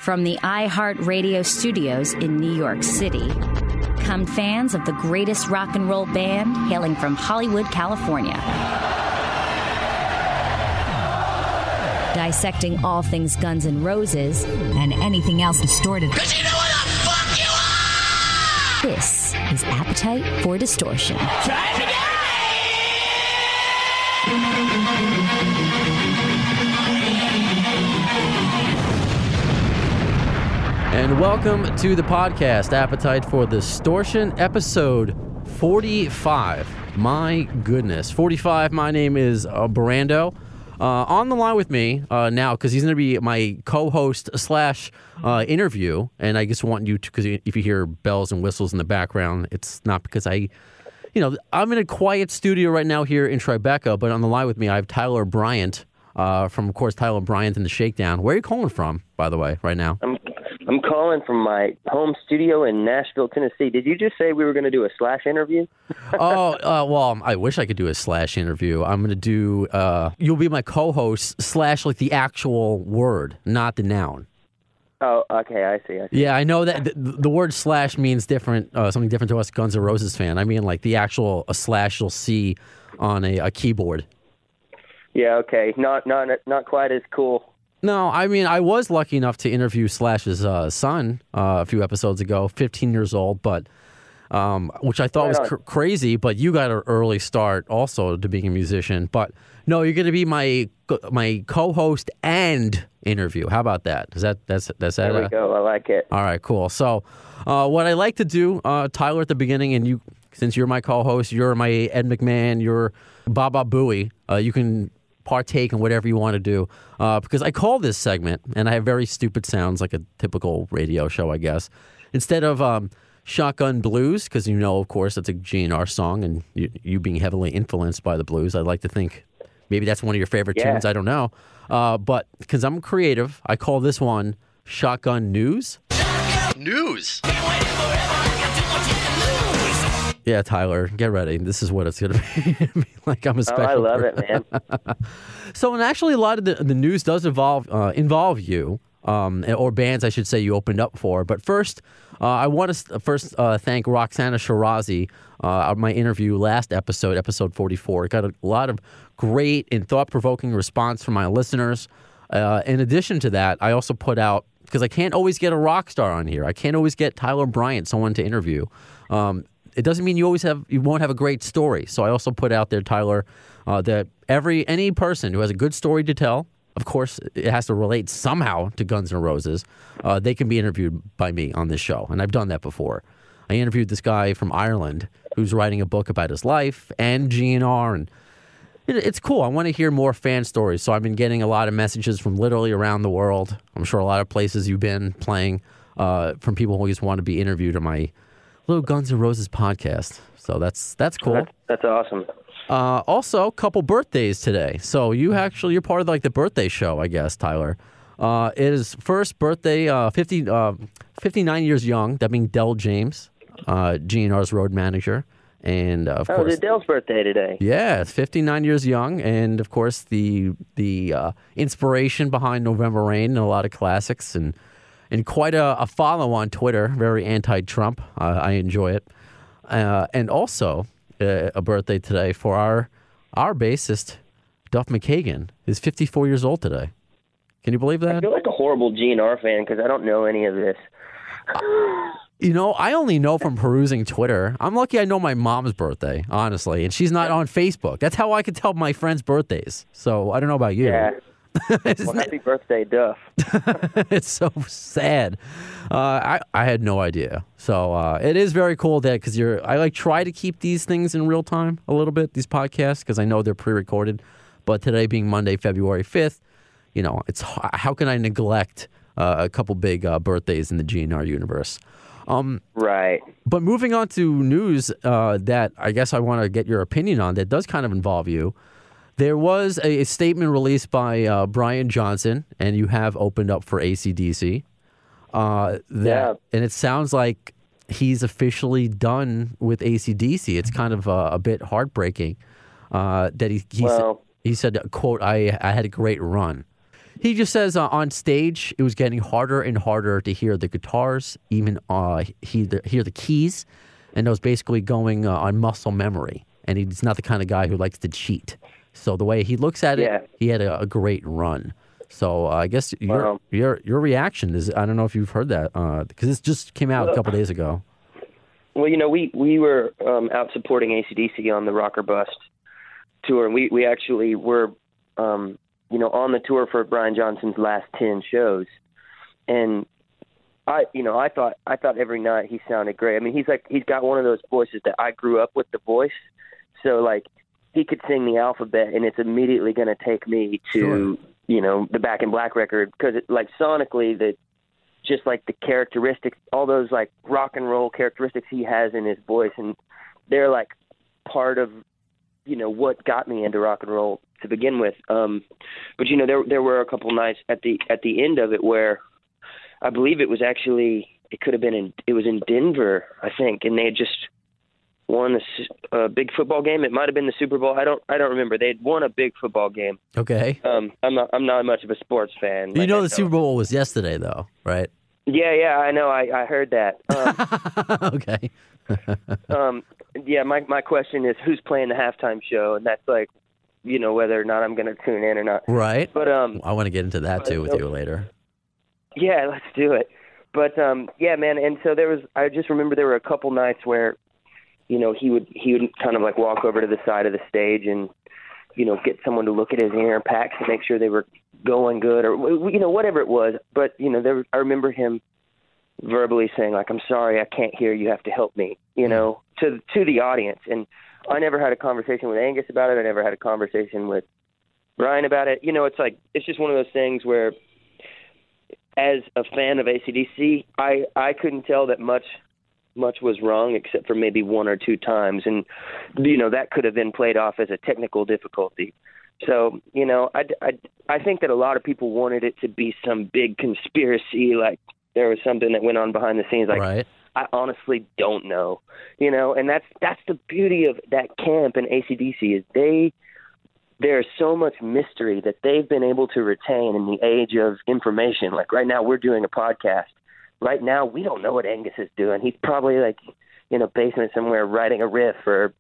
From the iHeartRadio studios in New York City, come fans of the greatest rock and roll band hailing from Hollywood, California. Dissecting all things Guns N' Roses and anything else distorted. 'Cause you know what the fuck you are! This is Appetite for Distortion. Try it again! And welcome to the podcast, Appetite for Distortion, episode 45. My goodness, 45. My name is Brando. On the line with me now, because he's going to be my co-host slash interview, and I just want you to, because if you hear bells and whistles in the background, it's not because I'm in a quiet studio right now here in Tribeca, but on the line with me, I have Tyler Bryant from, of course, Tyler Bryant and the Shakedown. Where are you calling from, by the way, right now? I'm calling from my home studio in Nashville, Tennessee. Did you just say we were going to do a slash interview? Well, I wish I could do a slash interview. I'm going to do, you'll be my co-host slash like the actual word, not the noun. Oh, okay, I see. Yeah, I know that the word slash means different, something different to us Guns N' Roses fan. I mean like the actual a slash you'll see on a keyboard. Yeah, okay. Not quite as cool. No, I mean, I was lucky enough to interview Slash's son a few episodes ago, 15 years old, but which I thought was crazy, but you got an early start also to being a musician. But no, you're going to be my co-host and interview. How about that? That's There we go. I like it. All right, cool. So what I like to do, Tyler, at the beginning, and you, since you're my co-host, you're my Ed McMahon, you're Baba Booey, you can partake in whatever you want to do, because I call this segment, and I have very stupid sounds like a typical radio show, I guess. Instead of Shotgun Blues, because you know, of course, it's a GNR song, and you being heavily influenced by the blues, I'd like to think maybe that's one of your favorite tunes, I don't know. But because I'm creative, I call this one Shotgun News. News! Yeah, Tyler, get ready. This is what it's going to be. Like I'm a special I love it, man. So, and actually, a lot of the news does involve you, or bands, I should say, you opened up for. But first, I want to thank Roxana Shirazi, my interview last episode 44. Got a lot of great and thought-provoking response from my listeners. In addition to that, I also put out, because I can't always get a rock star on here. I can't always get Tyler Bryant, someone to interview. It doesn't mean you won't have a great story. So I also put out there, Tyler, that any person who has a good story to tell, of course, it has to relate somehow to Guns N' Roses, they can be interviewed by me on this show. And I've done that before. I interviewed this guy from Ireland who's writing a book about his life and GNR, and it's cool. I want to hear more fan stories. So I've been getting a lot of messages from literally around the world. I'm sure a lot of places you've been playing, from people who just want to be interviewed on my little Guns N' Roses podcast. So that's cool. That's awesome. Also, a couple birthdays today. So you're part of like the birthday show, I guess, Tyler. It is first birthday, 59 years young. That being Del James, GNR's road manager. And of course, it's Dell's birthday today. Yeah, it's 59 years young, and of course the inspiration behind November Rain and a lot of classics, and quite a follow on Twitter, very anti-Trump. I enjoy it. And also a birthday today for our bassist, Duff McKagan, is 54 years old today. Can you believe that? I feel like a horrible GNR fan because I don't know any of this. I only know from perusing Twitter. I'm lucky I know my mom's birthday, honestly, and she's not on Facebook. That's how I could tell my friends' birthdays. So I don't know about you. Yeah. Well, happy birthday, Duff. It's so sad. I had no idea. So it is very cool that, because I try to keep these things in real time a little bit, these podcasts, because I know they're pre-recorded. But today being Monday, February 5th, it's how can I neglect a couple big birthdays in the GNR universe? Right. But moving on to news that I guess I want to get your opinion on that does kind of involve you. There was a statement released by Brian Johnson, and you have opened up for AC/DC. And it sounds like he's officially done with AC/DC. It's kind of a bit heartbreaking that he said, quote, I had a great run. He just says on stage it was getting harder and harder to hear the guitars, even hear the keys, and it was basically going on muscle memory. And he's not the kind of guy who likes to cheat. So the way he looks at it, he had a great run. So I guess your reaction is, I don't know if you've heard that, because this just came out a couple days ago. Well, we were out supporting AC/DC on the Rocker Bust tour, and we actually were, on the tour for Brian Johnson's last 10 shows. And I thought every night he sounded great. I mean, he's got one of those voices that I grew up with the voice. So like he could sing the alphabet and it's immediately going to take me to, the Back in Black record. Cause like sonically just like the characteristics, all those like rock and roll characteristics he has in his voice. And they're like part of, what got me into rock and roll to begin with. But there were a couple nights at the end of it where I believe it was in Denver, I think. And they had just won a big football game. It might've been the Super Bowl. I don't remember. They had won a big football game. Okay. I'm not much of a sports fan. The Super Bowl was yesterday though, right? Yeah, I know. I heard that. Okay. My question is who's playing the halftime show, and that's like, whether or not I'm going to tune in or not. Right. But I want to get into that too with you later. Yeah, let's do it. But man. And so I just remember there were a couple nights where, he would kind of like walk over to the side of the stage and, get someone to look at his air packs to make sure they were going good or, whatever it was. But, I remember him verbally saying like, I'm sorry, I can't hear, you have to help me, to the audience. And I never had a conversation with Angus about it. I never had a conversation with Brian about it. It's like, it's just one of those things where as a fan of AC/DC, I couldn't tell that much was wrong except for maybe one or two times. And, that could have been played off as a technical difficulty. So, I think that a lot of people wanted it to be some big conspiracy, like there was something that went on behind the scenes. Like, right. I honestly don't know, and that's the beauty of that camp in AC/DC is there's so much mystery that they've been able to retain in the age of information. Like right now we're doing a podcast. Right now we don't know what Angus is doing. He's probably like in a basement somewhere writing a riff or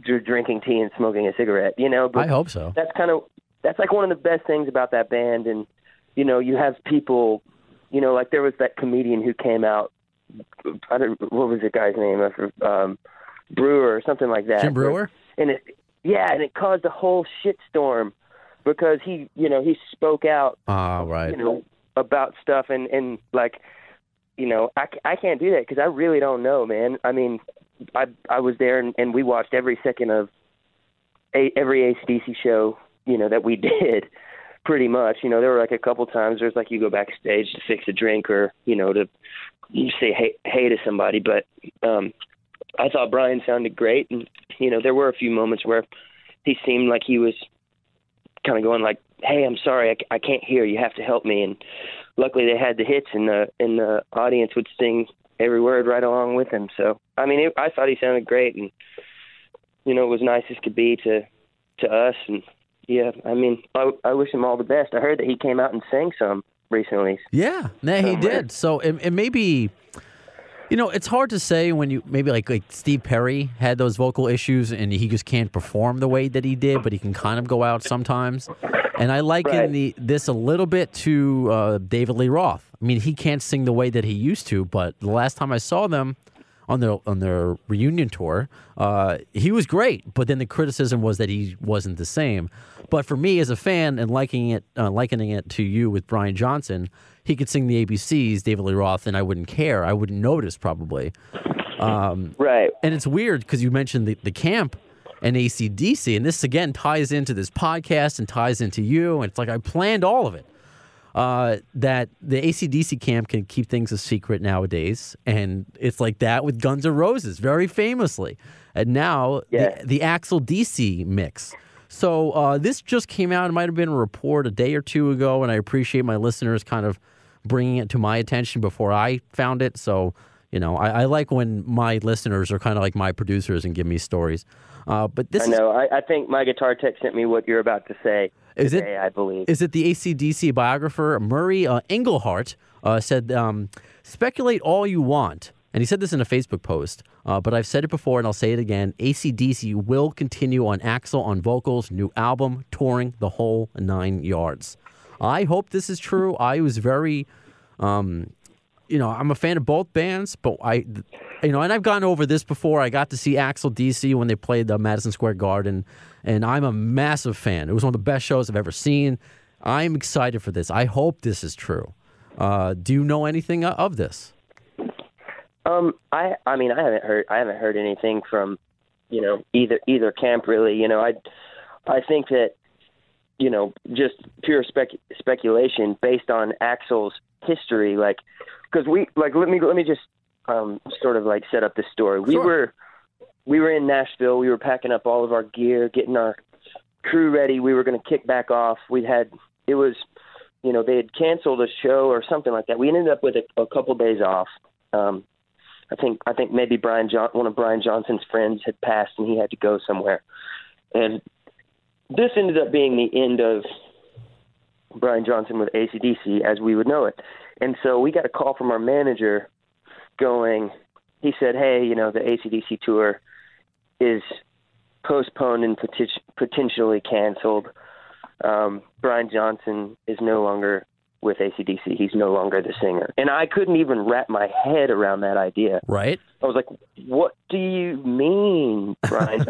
drinking tea and smoking a cigarette, But I hope so. That's like one of the best things about that band. And, you have people, like there was that comedian who came out, what was the guy's name? Brewer or something like that. Jim Brewer? And it caused a whole shitstorm because he spoke out, right. About stuff and like, I can't do that because I really don't know, man. I mean, I was there and we watched every second of every AC/DC show, that we did pretty much. There were like a couple times there's like you go backstage to fix a drink or, to say hey to somebody. But I thought Brian sounded great. And, there were a few moments where he seemed like he was kind of going like, hey, I'm sorry, I can't hear. You have to help me. And luckily they had the hits and the audience would sing every word right along with him. So, I mean, I thought he sounded great and, it was nice as could be to us. And yeah, I mean, I wish him all the best. I heard that he came out and sang some recently. Yeah, he did. So it may be, it's hard to say when you maybe like Steve Perry had those vocal issues and he just can't perform the way that he did, but he can kind of go out sometimes. And I liken this a little bit to David Lee Roth. I mean, he can't sing the way that he used to, but the last time I saw them on their reunion tour, he was great. But then the criticism was that he wasn't the same. But for me as a fan and likening it to you with Brian Johnson, he could sing the ABCs, David Lee Roth, and I wouldn't care. I wouldn't notice probably. Right. And it's weird because you mentioned the camp and AC/DC, and this again ties into this podcast and ties into you. And it's like I planned all of it. That the AC/DC camp can keep things a secret nowadays, and it's like that with Guns N' Roses, very famously. And now the Axl DC mix. So this just came out. It might have been a report a day or two ago, and I appreciate my listeners kind of bringing it to my attention before I found it. So, I like when my listeners are kind of like my producers and give me stories. But this I know. I think my guitar tech sent me what you're about to say. today, I believe. Is it the AC/DC biographer Murray Englehart said, speculate all you want. And he said this in a Facebook post, but I've said it before and I'll say it again. AC/DC will continue on Axl on vocals, new album, touring, the whole 9 yards. I hope this is true. I was very, I'm a fan of both bands, but and I've gone over this before. I got to see Axl DC when they played the Madison Square Garden, and I'm a massive fan. It was one of the best shows I've ever seen. I'm excited for this. I hope this is true. Do you know anything of this? I haven't heard anything from, either camp really. I think that, just pure speculation based on Axl's history, because let me just sort of set up this story. Sure. We were in Nashville. We were packing up all of our gear, getting our crew ready. We were going to kick back off. They had canceled a show or something like that. We ended up with a couple days off. I think maybe one of Brian Johnson's friends had passed and he had to go somewhere. And this ended up being the end of Brian Johnson with AC/DC as we would know it. And so we got a call from our manager he said, hey, the AC/DC tour is postponed and potentially canceled. Brian Johnson is no longer with AC/DC. He's no longer the singer. And I couldn't even wrap my head around that idea. Right. I was like, what do you mean, Brian?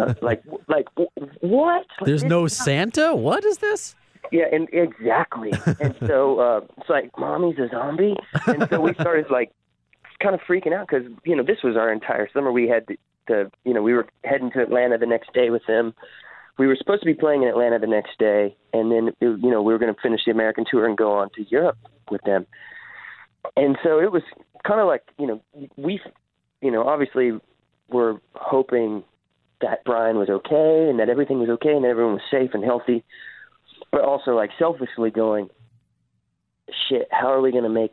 What? There's no Santa? What is this? Yeah, and exactly. And so it's like, Mommy's a zombie? And so we started kind of freaking out because, this was our entire summer. We had we were heading to Atlanta the next day with them. We were supposed to be playing in Atlanta the next day, and then, we were going to finish the American tour and go on to Europe with them. And so it was kind of we, obviously were hoping that Brian was okay and that everything was okay and everyone was safe and healthy, but also selfishly going, shit, how are we going to make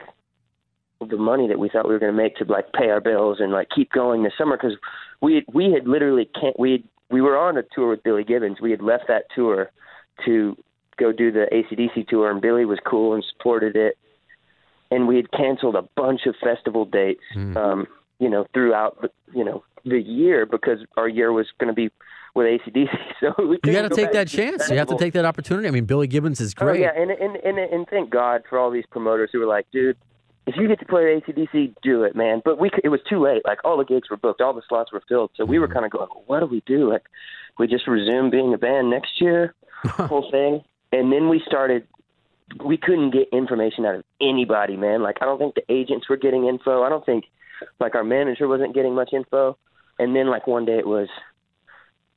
the money that we thought we were going to make to pay our bills and keep going this summer? Because we had literally we were on a tour with Billy Gibbons. We had left that tour to go do the AC/DC tour, and Billy was cool and supported it. And we had canceled a bunch of festival dates, throughout the year because our year was going to be with AC/DC. So you got to take that chance. You have to take that opportunity. I mean, Billy Gibbons is great. Oh, yeah, and thank God for all these promoters who were like, dude, if you get to play AC/DC, do it, man. But it was too late. All the gigs were booked. All the slots were filled. So we were kind of going, what do we do? We just resume being a band next year, whole thing. And then we couldn't get information out of anybody, man. I don't think the agents were getting info. I don't think, our manager wasn't getting much info. And then, one day it was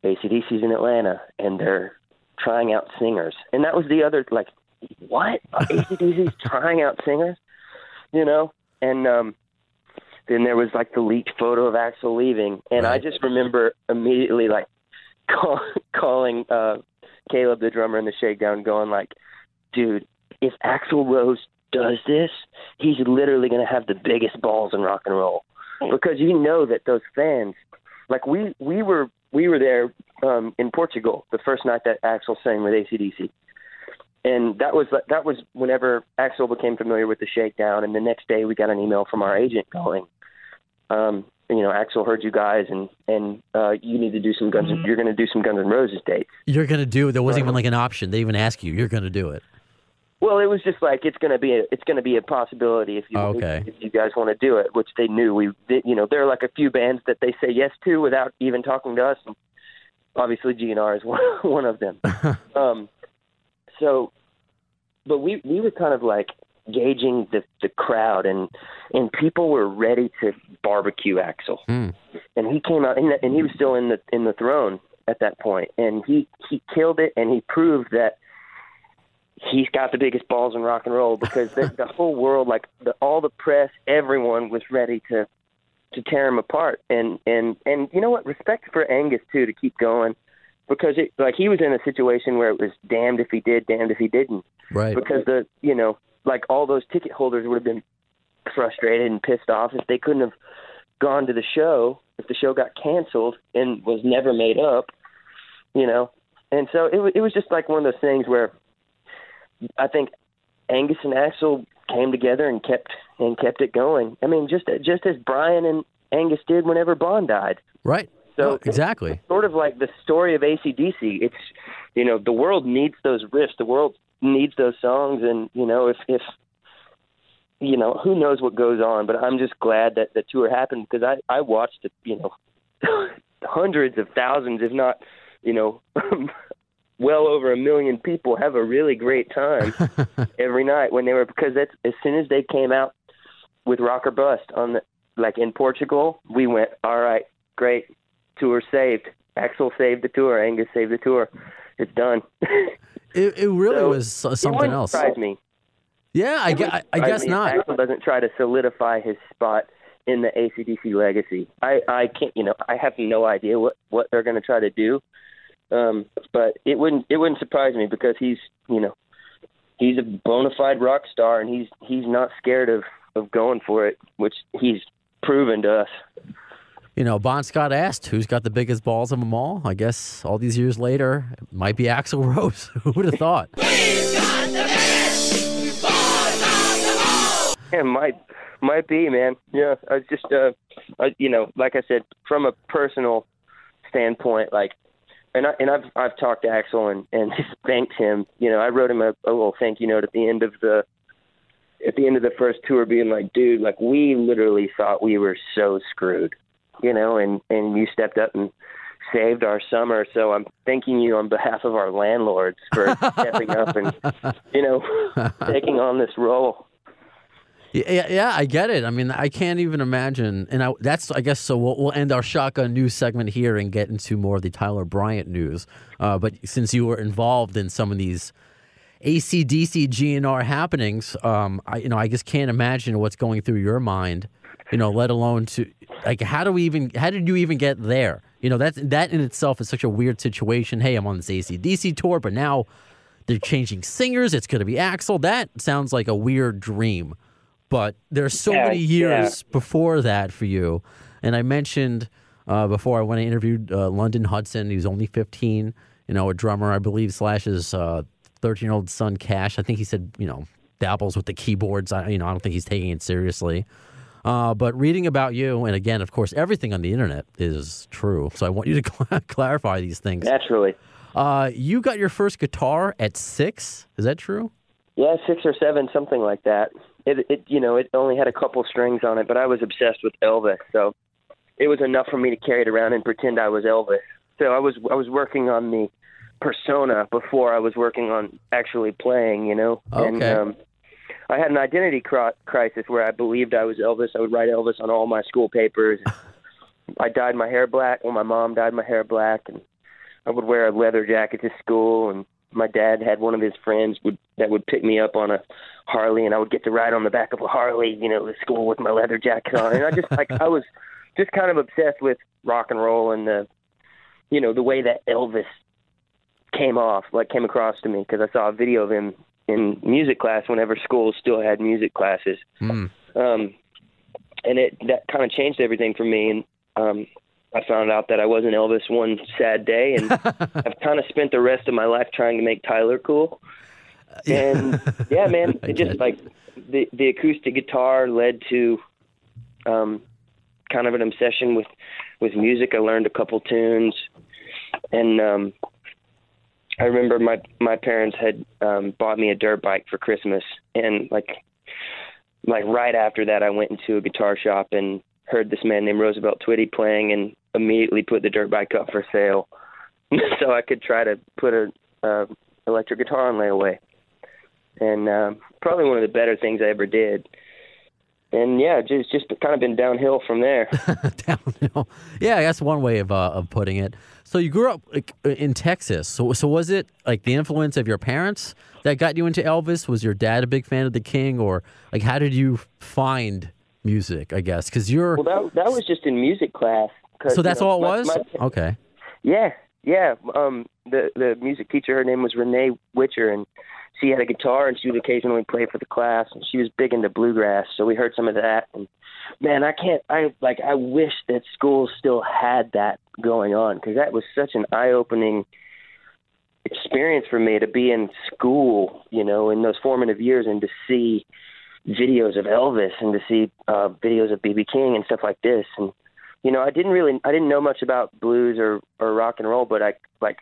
AC/DC's in Atlanta, and they're trying out singers. And that was the other, what? AC/DC's trying out singers? And then there was the leaked photo of Axl leaving, and right. I just remember immediately calling Caleb, the drummer in the Shakedown, going dude, if Axl Rose does this, he's literally going to have the biggest balls in rock and roll, because that those fans, we were there in Portugal the first night that Axl sang with AC/DC. And that was whenever Axl became familiar with the Shakedown, and the next day we got an email from our agent going, Axl heard you guys, and you need to do some Guns. You're going to do some Guns N' Roses dates. You're going to do it. There wasn't even an option. They even asked you. You're going to do it. Well, it was just it's going to be a possibility if you guys want to do it, which they knew there are a few bands that they say yes to without even talking to us. And obviously, GNR is one of them. So, but we were kind of gauging the crowd, and people were ready to barbecue Axl. And he came out, and he was still in the throne at that point, and he killed it, and he proved that he's got the biggest balls in rock and roll, because the whole world, all the press, everyone was ready to tear him apart. And you know what? Respect for Angus too, to keep going. Because he was in a situation where it was damned if he did, damned if he didn't. Right. Because all those ticket holders would have been frustrated and pissed off if they couldn't have gone to the show, if the show got canceled and was never made up, And so it was just one of those things where I think Angus and Axl came together and kept it going. I mean, just as Brian and Angus did whenever Bon died. Right. So no, exactly. It's sort of like the story of AC/DC. It's, the world needs those riffs. The world needs those songs. And, if who knows what goes on, but I'm just glad that the tour happened, because I watched it, hundreds of thousands, if not, well over 1 million people have a really great time every night because that's, as soon as they came out with Rock or Bust in Portugal, we went, all right, great, tour saved. Axl saved the tour. Angus saved the tour. It's done. It really was something else. It wouldn't surprise me. Yeah, I guess not. Axl doesn't try to solidify his spot in the AC/DC legacy. I can't, I have no idea what they're going to try to do. But it wouldn't surprise me, because he's a bona fide rock star, and he's not scared of going for it, which he's proven to us. Bon Scott asked, who's got the biggest balls of them all? I guess all these years later, it might be Axl Rose. Who would have thought? We've got the biggest balls of them all! Yeah, might be, man. Yeah, I was just, like I said, from a personal standpoint, and I've talked to Axl and just thanked him. I wrote him a little thank you note at the end of the first tour, being like, dude, we literally thought we were so screwed, and you stepped up and saved our summer. So I'm thanking you on behalf of our landlords for stepping up and, taking on this role. Yeah, I get it. I mean, I can't even imagine. And I guess, so we'll end our shotgun news segment here and get into more of the Tyler Bryant news. But since you were involved in some of these AC/DC GNR happenings, I just can't imagine what's going through your mind, let alone how did you even get there? That in itself is such a weird situation. Hey, I'm on this AC/DC tour, but now they're changing singers. It's going to be Axl. That sounds like a weird dream. But there's so many years before that for you. And I mentioned before, when I interviewed London Hudson, he was only 15, a drummer, I believe, / his 13-year-old son, Cash. I think he said, dabbles with the keyboards. I don't think he's taking it seriously. But reading about you, and again, of course, everything on the internet is true. So I want you to clarify these things. Naturally. You got your first guitar at 6. Is that true? Yeah, 6 or 7, something like that. It only had a couple strings on it, but I was obsessed with Elvis, so it was enough for me to carry it around and pretend I was Elvis. So I was working on the persona before I was working on actually playing, Okay. And I had an identity crisis where I believed I was Elvis. I would write Elvis on all my school papers. I dyed my hair black. Well, my mom dyed my hair black, and I would wear a leather jacket to school, and my dad had one of his friends that would pick me up on a Harley, and I would get to ride on the back of a Harley, to school with my leather jacket on. And I was just kind of obsessed with rock and roll and the way that Elvis came across to me, because I saw a video of him in music class whenever schools still had music classes. And that kind of changed everything for me. And I found out that I wasn't Elvis one sad day, and I've kind of spent the rest of my life trying to make Tyler cool. And yeah, man, it just the acoustic guitar led to kind of an obsession with music. I learned a couple tunes, and I remember my parents had bought me a dirt bike for Christmas, and like right after that, I went into a guitar shop and heard this man named Roosevelt Twitty playing, and immediately put the dirt bike up for sale so I could try to put a electric guitar on layaway. And probably one of the better things I ever did. And yeah, just kind of been downhill from there. Downhill. Yeah, that's one way of putting it. So you grew up in Texas. So was it like the influence of your parents that got you into Elvis? Was your dad a big fan of the King, or how did you find music? I guess because that was just in music class. So that's all it was. Okay. Yeah. The music teacher, her name was Renee Witcher, and she had a guitar, and she would occasionally play for the class, and she was big into bluegrass, so we heard some of that. And man, I wish that schools still had that going on, because that was such an eye-opening experience for me to be in school, you know, in those formative years, and to see videos of Elvis and to see videos of B.B. King and stuff like this. And, you know, I didn't know much about blues or rock and roll, but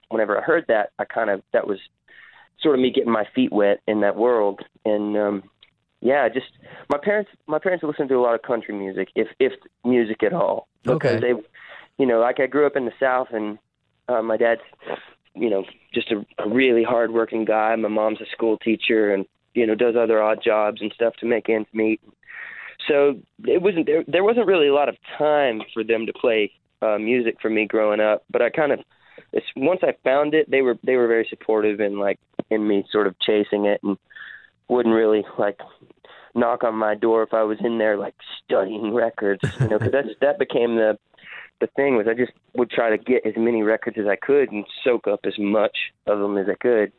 whenever I heard that, that was sort of me getting my feet wet in that world. And, just my parents listened to a lot of country music, if music at all, because they, you know, like I grew up in the South, and my dad's, you know, just a really hardworking guy. My mom's a school teacher, and, you know, does other odd jobs and stuff to make ends meet. So there wasn't really a lot of time for them to play music for me growing up. But once I found it, they were very supportive and in me sort of chasing it, and wouldn't really knock on my door if I was in there studying records, you know, because that became the thing. Was I just would try to get as many records as I could and soak up as much of them as I could.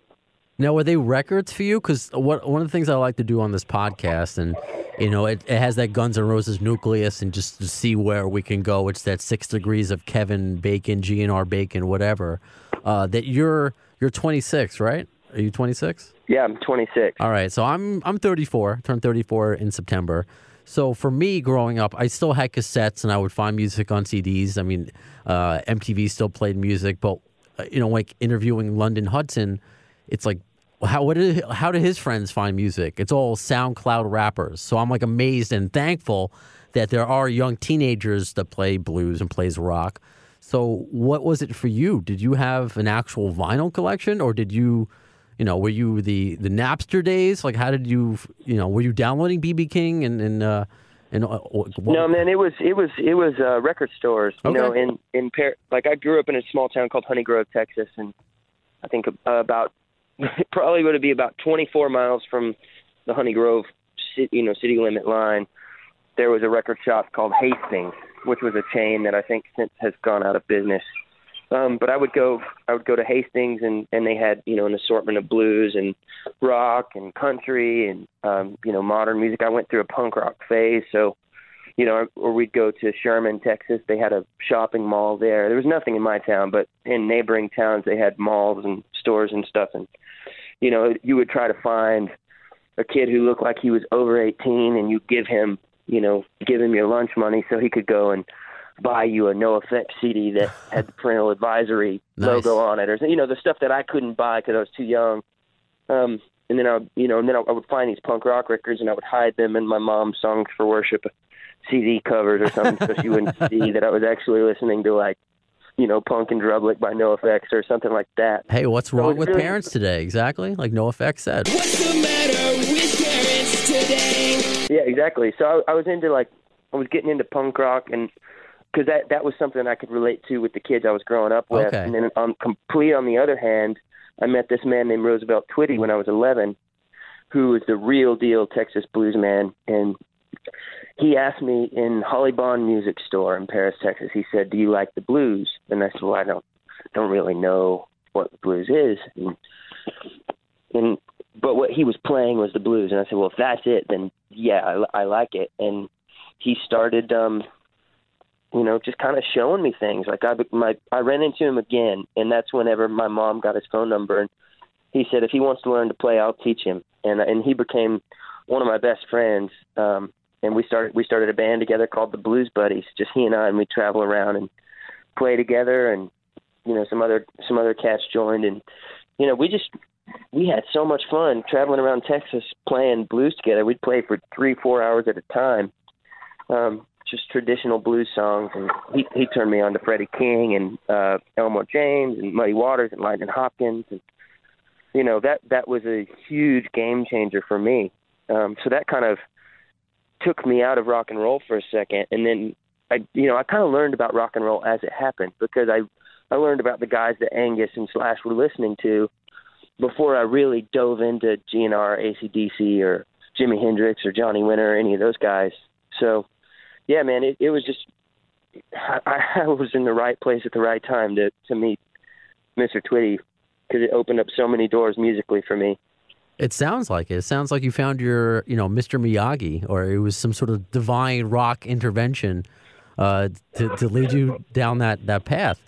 Now, were they records for you? Because one of the things I like to do on this podcast, and, you know, it has that Guns N' Roses nucleus, and just to see where we can go, it's that 6 degrees of Kevin Bacon, GNR Bacon, whatever, that you're 26, right? Are you 26? Yeah, I'm 26. All right, so I'm 34, turned 34 in September. So for me, growing up, I still had cassettes, and I would find music on CDs. I mean, MTV still played music, but, you know, interviewing London Hudson, it's how do his friends find music? It's all SoundCloud rappers. So I'm amazed and thankful that there are young teenagers that play blues and plays rock. So what was it for you? Did you have an actual vinyl collection, or did you, you know, were you the Napster days? How did you, you know, were you downloading B.B. King and No, man, it was record stores. You know, in I grew up in a small town called Honey Grove, Texas, and I think about probably would be about 24 miles from the Honey Grove, city limit line. There was a record shop called Hastings, which was a chain that I think since has gone out of business. But I would go to Hastings, and they had, you know, an assortment of blues and rock and country and, you know, modern music. I went through a punk rock phase. So, you know, or we'd go to Sherman, Texas. They had a shopping mall there. There was nothing in my town, but in neighboring towns, they had malls and stores and stuff. And, you know, you would try to find a kid who looked like he was over 18, and you give him your lunch money so he could go and buy you a NoFX CD that had the parental advisory logo on it, or, you know, the stuff that I couldn't buy because I was too young. And then I would find these punk rock records, and I would hide them in my mom's Songs for Worship CD covers or something, so she wouldn't see that I was actually listening to Punk and Drublick by NoFX or something like that. Hey, what's wrong with parents today? Exactly, like NoFX said. What's the matter with parents today? Yeah, exactly. So I was getting into punk rock, and because that was something I could relate to with the kids I was growing up with. Okay. And then on the other hand, I met this man named Roosevelt Twitty when I was 11, who was the real deal Texas blues man. And he asked me in Holly Bond Music Store in Paris, Texas, he said, "Do you like the blues?" And I said, "Well, I don't really know what the blues is." But what he was playing was the blues. And I said, "Well, if that's it, then yeah, I like it." And he started, just kind of showing me things. I ran into him again, and that's whenever my mom got his phone number. And he said, if he wants to learn to play, I'll teach him. And he became one of my best friends. And we started a band together called the Blues Buddies, just he and I, and we travel around and play together, and some other cats joined, and we had so much fun traveling around Texas playing blues together. We'd play for 3-4 hours at a time, just traditional blues songs, and he turned me on to Freddie King and Elmore James and Muddy Waters and Lightning Hopkins, and that was a huge game changer for me. So that kind of took me out of rock and roll for a second, and then I kind of learned about rock and roll as it happened, because I learned about the guys that Angus and Slash were listening to before I really dove into GNR, AC/DC, or Jimi Hendrix or Johnny Winter or any of those guys. So, yeah, man, it was just I was in the right place at the right time to meet Mr. Twitty, because it opened up so many doors musically for me. It sounds like it. It sounds like you found your, Mr. Miyagi, or it was some sort of divine rock intervention to lead you down that path.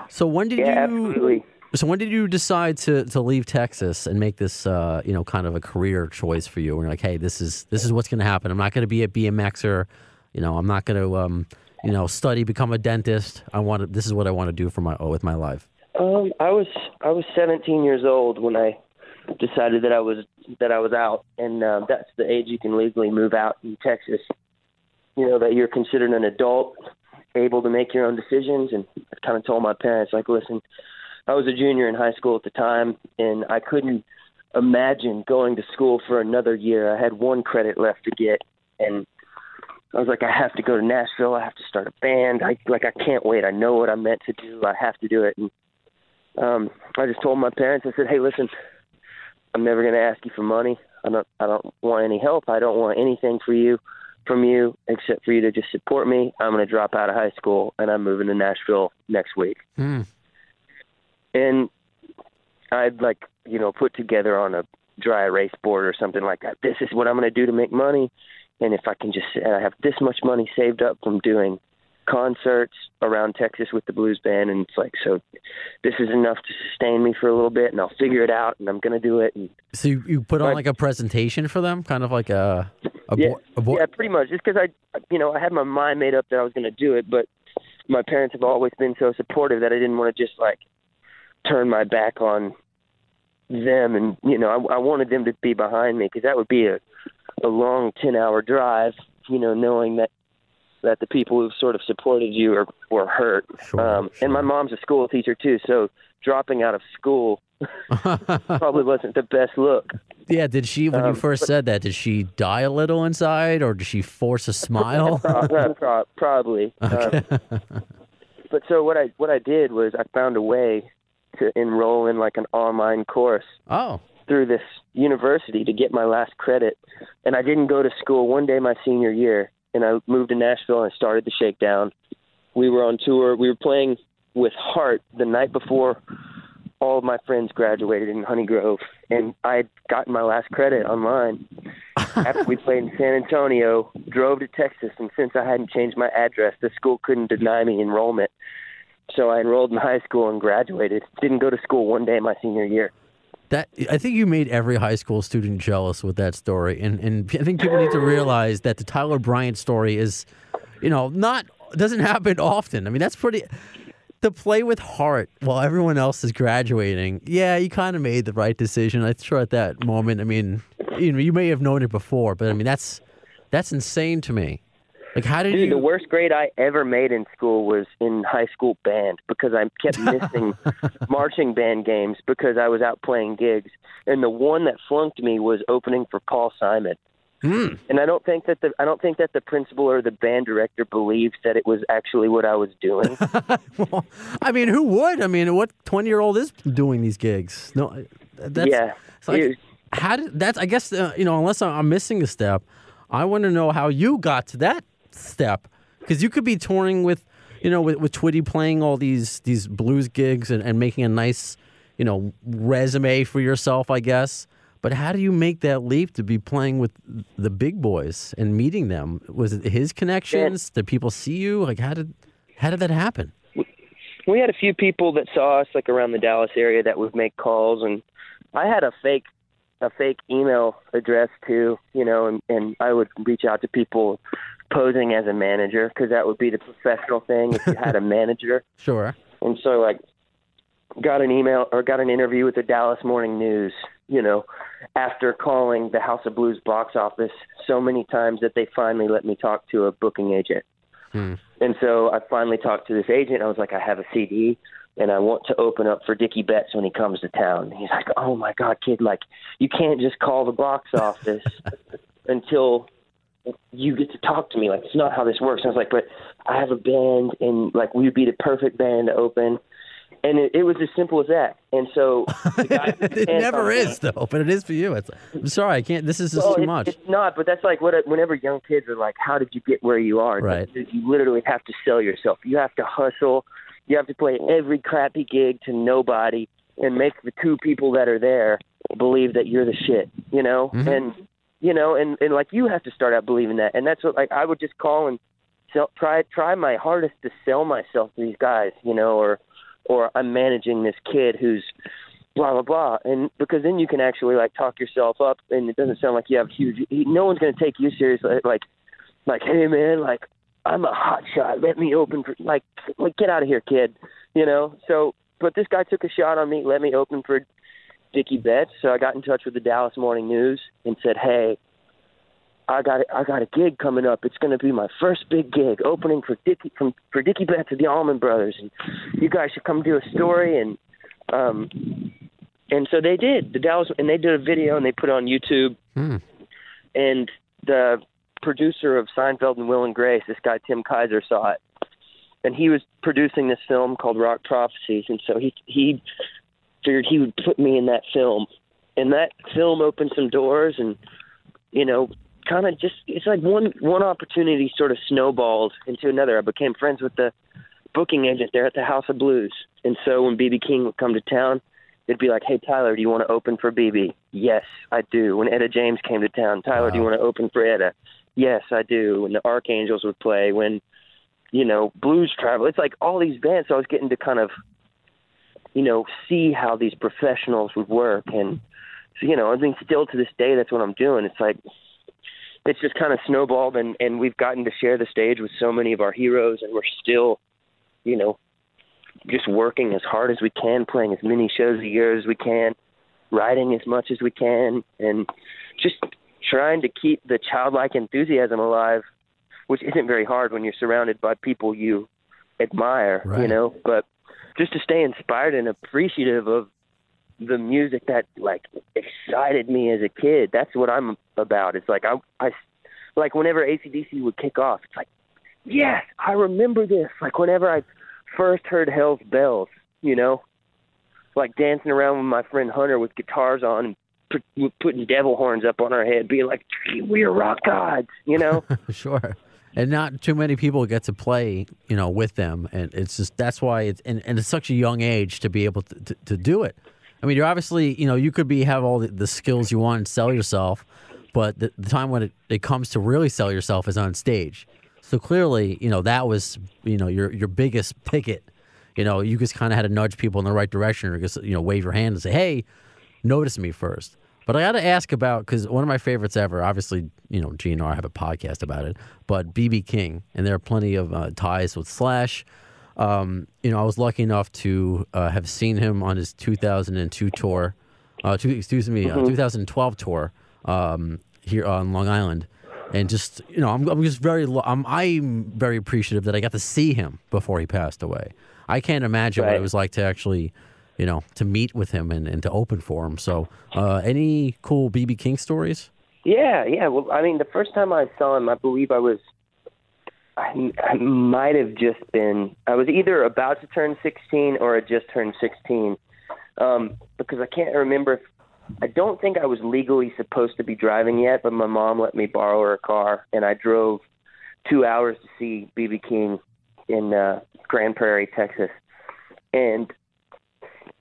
So when did Absolutely. So when did you decide to leave Texas and make this, kind of a career choice for you? Where you're like, hey, this is what's going to happen. I'm not going to be a BMXer. I'm not going to, study, become a dentist. This is what I want to do with my life. I was 17 years old when I decided that I was out, and that's the age you can legally move out in Texas. That you're considered an adult, able to make your own decisions. And I kind of told my parents, like, listen, I was a junior in high school at the time, and I couldn't imagine going to school for another year. I had one credit left to get, and I was like, I have to go to Nashville. I have to start a band. I can't wait. I know what I'm meant to do. I have to do it. And I just told my parents, I said, hey, listen, I'm never going to ask you for money. I don't want any help. I don't want anything from you except for you to just support me. I'm going to drop out of high school, and I'm moving to Nashville next week. And I'd put together on a dry erase board or something like that, this is what I'm going to do to make money. And if I can I have this much money saved up from doing concerts around Texas with the blues band. And it's like, so this is enough to sustain me for a little bit, and I'll figure it out, and I'm going to do it. And so you put on like a presentation for them, kind of like a board? Yeah, pretty much. Just because I had my mind made up that I was going to do it, but my parents have always been so supportive that I didn't want to just turn my back on them. And, I wanted them to be behind me, because that would be a long 10-hour drive, knowing that the people who've sort of supported you were hurt. Sure. And my mom's a school teacher too, so dropping out of school probably wasn't the best look. Yeah, did she, when you first said that, did she die a little inside, or did she force a smile? Probably. Okay. But so what I did was I found a way to enroll in an online course. Oh. Through this university to get my last credit. And I didn't go to school one day my senior year, and I moved to Nashville and started the Shakedown. We were on tour. We were playing with Heart the night before all of my friends graduated in Honey Grove, and I had gotten my last credit online. After we played in San Antonio, drove to Texas, and since I hadn't changed my address, the school couldn't deny me enrollment. So I enrolled in high school and graduated. Didn't go to school one day my senior year. I think you made every high school student jealous with that story, and I think people need to realize that the Tyler Bryant story is, doesn't happen often. I mean, that's pretty. To play with Heart while everyone else is graduating, yeah, you kind of made the right decision. I'm sure at that moment. I mean, you may have known it before, but I mean, that's insane to me. Like, how did you? The worst grade I ever made in school was in high school band, because I kept missing marching band games because I was out playing gigs. And the one that flunked me was opening for Paul Simon. And I don't think that the principal or the band director believed that it was actually what I was doing. Well, I mean, who would? I mean, what 20-year-old is doing these gigs? No, that's yeah. How did that's? I guess unless I'm missing a step, I want to know how you got to that step, because you could be touring with Twitty, playing all these blues gigs and making a nice resume for yourself, I guess. But how do you make that leap to be playing with the big boys and meeting them? Was it his connections? Did people see you? Like, how did that happen? We had a few people that saw us around the Dallas area that would make calls, and I had a fake email address too, and I would reach out to people posing as a manager, because that would be the professional thing if you had a manager. Sure. And so got an email or got an interview with the Dallas Morning News, after calling the House of Blues box office so many times that they finally let me talk to a booking agent. And so I finally talked to this agent. I was like, I have a CD and I want to open up for Dickie Betts when he comes to town. And he's like, oh my God, kid, you can't just call the box office until you get to talk to me. It's not how this works. And I was like, but I have a band, and we'd be the perfect band to open. And it was as simple as that. And so the guy it never is, though, but it is for you. I'm sorry, I can't. This is just too much. It's not, but that's whenever young kids are like, how did you get where you are? Right. You literally have to sell yourself. You have to hustle. You have to play every crappy gig to nobody and make the two people that are there believe that you're the shit, Mm-hmm. And, and you have to start out believing that. And that's what, I would just call and try my hardest to sell myself to these guys, or or I'm managing this kid who's blah, blah, blah. And because then you can actually like talk yourself up, and it doesn't sound like you have no one's going to take you seriously. Like, hey man, like I'm a hot shot. Let me open for like get out of here, kid. You know? So, but this guy took a shot on me, let me open for Dickie Betts. So I got in touch with the Dallas Morning News and said, hey, I got a gig coming up. It's going to be my first big gig, opening for Dickie Betts of the Allman Brothers, and you guys should come do a story. And so they did. And they did a video and they put it on YouTube. And the producer of Seinfeld and Will and Grace, this guy Tim Kaiser, saw it, and he was producing this film called Rock Prophecies, and so he figured he would put me in that film, and that film opened some doors, and you know. Kind of just, it's like one opportunity sort of snowballed into another. I became friends with the booking agent there at the House of Blues. And so when B.B. King would come to town, it'd be like, hey, Tyler, do you want to open for B.B.? Yes, I do. When Etta James came to town, Tyler, do you want to open for Etta? Yes, I do. When the Archangels would play, when, you know, Blues Travel, it's like all these bands. So I was getting to kind of, you know, see how these professionals would work. And, so, you know, I think still to this day, that's what I'm doing. It's like, it's just kind of snowballed, and we've gotten to share the stage with so many of our heroes, and we're still, you know, just working as hard as we can, playing as many shows a year as we can, writing as much as we can, and just trying to keep the childlike enthusiasm alive, which isn't very hard when you're surrounded by people you admire, right. You know, but just to stay inspired and appreciative of the music that like excited me as a kid. That's what I'm about. It's like I like whenever AC/DC would kick off, it's like, yes, I remember this. Like whenever I first heard Hell's Bells, you know, like dancing around with my friend Hunter with guitars on and putting devil horns up on our head, being like, we are rock gods, you know. Sure. And not too many people get to play, you know, with them, and it's just that's why it's and it's such a young age to be able to do it. I mean, you're obviously, you know, you could have all the skills you want and sell yourself, but the time when it comes to really sell yourself is on stage. So clearly, you know, that was, you know, your biggest ticket. You know, you just kind of had to nudge people in the right direction or just, you know, wave your hand and say, hey, notice me first. But I got to ask about, because one of my favorites ever, obviously, you know, GNR, I have a podcast about it, but B.B. King, and there are plenty of ties with Slash. You know, I was lucky enough to have seen him on his 2002 tour, 2012 tour here on Long Island, and just, you know, I'm just I'm very appreciative that I got to see him before he passed away. I can't imagine what it was like to actually, you know, to meet with him and to open for him. So, any cool B.B. King stories? Yeah. Well, I mean, the first time I saw him, I believe I might have just been, I was either about to turn 16 or had just turned 16, because I can't remember I don't think I was legally supposed to be driving yet, but my mom let me borrow her car, and I drove 2 hours to see B.B. King in Grand Prairie, Texas. And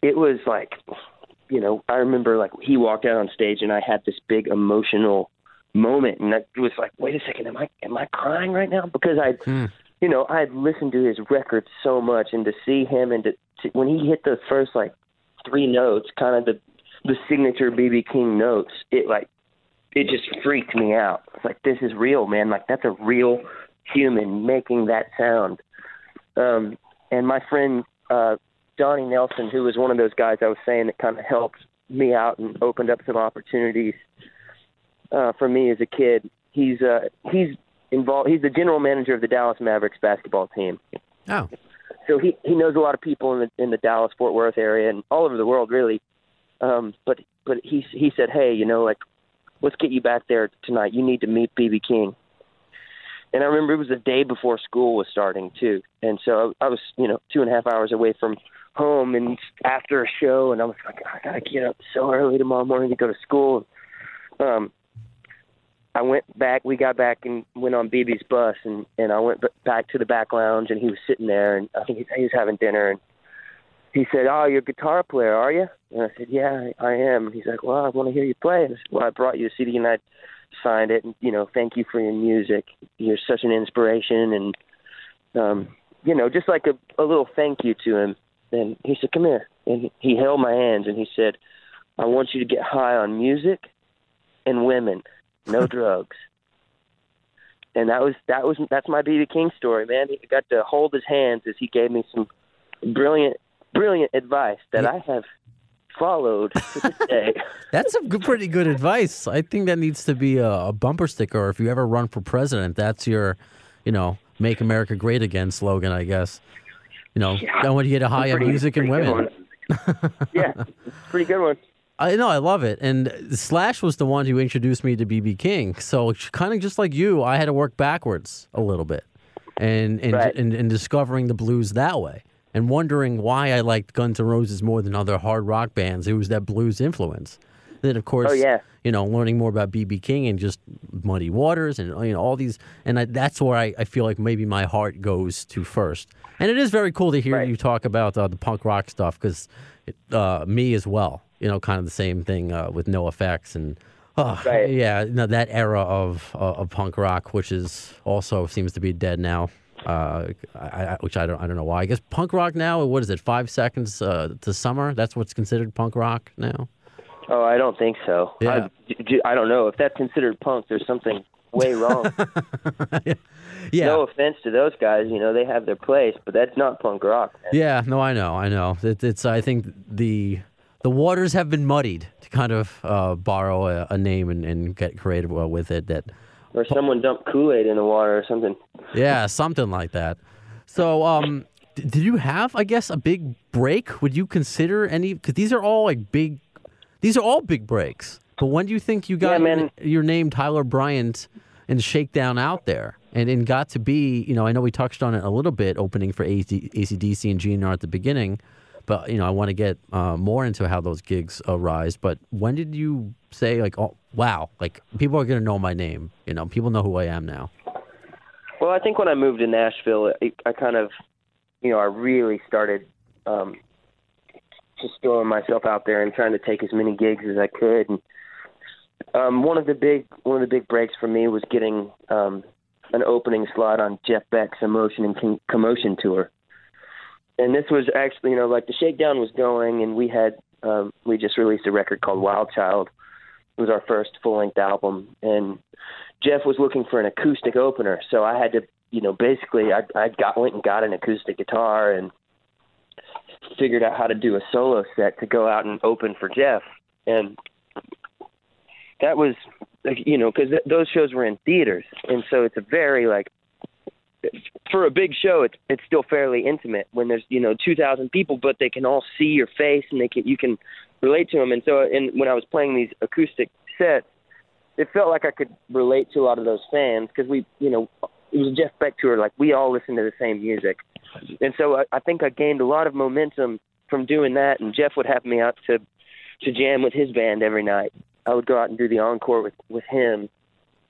it was like, you know, I remember like he walked out on stage and I had this big emotional moment, and I was like, wait a second, am I crying right now? Because you know, I had listened to his records so much, and to see him and to when he hit the first like three notes, kind of the signature B.B. King notes, it just freaked me out. It's like, this is real, man. Like, that's a real human making that sound. And my friend Donnie Nelson, who was one of those guys I was saying that kind of helped me out and opened up some opportunities for me as a kid. He's involved. He's the general manager of the Dallas Mavericks basketball team. Oh, so he knows a lot of people in the Dallas Fort Worth area and all over the world, really. But he said, hey, you know, like, let's get you back there tonight. You need to meet B.B. King. And I remember it was the day before school was starting too, and so I was, you know, 2.5 hours away from home, and after a show, and I was like, I gotta get up so early tomorrow morning to go to school. I went back. We got back and went on BB's bus, and I went back to the back lounge, and he was sitting there, and I think he was having dinner, and he said, "Oh, you're a guitar player, are you?" And I said, "Yeah, I am." And he's like, "Well, I want to hear you play." And I said, "Well, I brought you a CD, and I signed it, and, you know, thank you for your music. You're such an inspiration." And, you know, just like a little thank you to him. And he said, come here. And he held my hands and he said, I want you to get high on music and women, no drugs. And that's my B.B. King story, man. He got to hold his hands as he gave me some brilliant advice that I have followed to this day. That's pretty good advice. I think that needs to be a bumper sticker. If you ever run for president, that's your, Make America Great Again slogan, I guess. I want you to get a high on music and women. Yeah, pretty good one. I know, I love it. And Slash was the one who introduced me to B.B. King. So kind of just like you, I had to work backwards a little bit and discovering the blues that way and wondering why I liked Guns N' Roses more than other hard rock bands. It was that blues influence. Then, of course, learning more about B.B. King and just Muddy Waters and all these. And that's where I feel like maybe my heart goes to first. And it is very cool to hear you talk about the punk rock stuff because me as well. Kind of the same thing with No Effects and that era of punk rock, which is also seems to be dead now. Which I don't know why. I guess punk rock now. What is it? 5 seconds to summer. That's what's considered punk rock now. Oh, I don't think so. Yeah. I don't know if that's considered punk. There's something way wrong. Yeah. No offense to those guys, they have their place, but that's not punk rock. Man. Yeah. No, I know. It's. I think the waters have been muddied to kind of borrow a name and get creative with it. Or someone dumped Kool-Aid in the water or something. Yeah, something like that. So, did you have, I guess, a big break? Would you consider any? Because these are all big. These are all big breaks. But when do you think you got your name, Tyler Bryant, and Shakedown out there, and got to be? I know we touched on it a little bit, opening for AC/DC and GNR at the beginning. But, I want to get more into how those gigs arise. But when did you say, oh, wow, people are going to know my name. People know who I am now. Well, I think when I moved to Nashville, I kind of, I really started just throwing myself out there and trying to take as many gigs as I could. And one of the big breaks for me was getting an opening slot on Jeff Beck's Emotion and Commotion tour. And this was actually, the Shakedown was going, and we just released a record called Wild Child. It was our first full-length album, and Jeff was looking for an acoustic opener, so I had to, basically, I went and got an acoustic guitar and figured out how to do a solo set to go out and open for Jeff. And that was, because those shows were in theaters, and so it's a very, for a big show, it's still fairly intimate when there's 2,000 people, but they can all see your face and you can relate to them. And so, when I was playing these acoustic sets, it felt like I could relate to a lot of those fans because it was a Jeff Beck tour. We all listened to the same music, and so I think I gained a lot of momentum from doing that. And Jeff would have me out to jam with his band every night. I would go out and do the encore with him,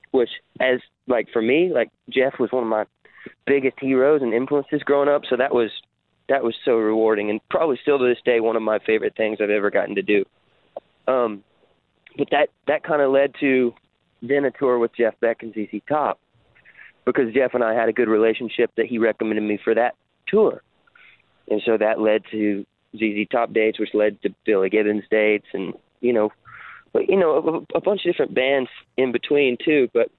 which for me, Jeff was one of my biggest heroes and influences growing up, so that was so rewarding and probably still to this day one of my favorite things I've ever gotten to do. But that kind of led to then a tour with Jeff Beck and ZZ Top, because Jeff and I had a good relationship that he recommended me for that tour, and so that led to ZZ Top dates, which led to Billy Gibbons dates, and a bunch of different bands in between too, but.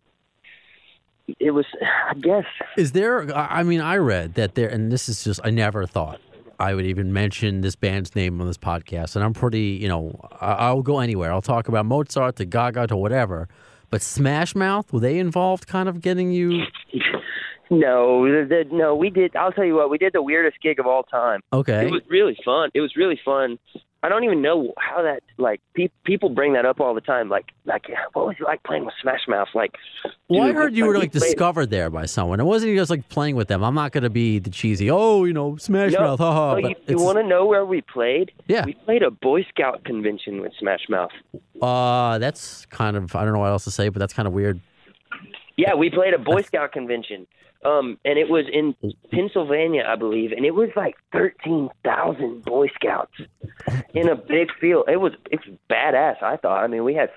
It was, I guess. Is there, I read that there, and this is just, I never thought I would even mention this band's name on this podcast, and I'm pretty, I'll go anywhere. I'll talk about Mozart to Gaga to whatever, but Smash Mouth, were they involved kind of getting you? No, we did, I'll tell you what, we did the weirdest gig of all time. Okay. It was really fun. I don't even know how that, people bring that up all the time. What was it like playing with Smash Mouth? Well, I heard you were, discovered there by someone. It wasn't just, playing with them. I'm not going to be the cheesy, Smash Mouth, haha. No, you want to know where we played? Yeah. We played a Boy Scout convention with Smash Mouth. That's kind of, I don't know what else to say, but that's kind of weird. Yeah, we played a Boy Scout convention. And it was in Pennsylvania, I believe, and it was 13,000 Boy Scouts in a big field. It was badass, I thought. I mean, we had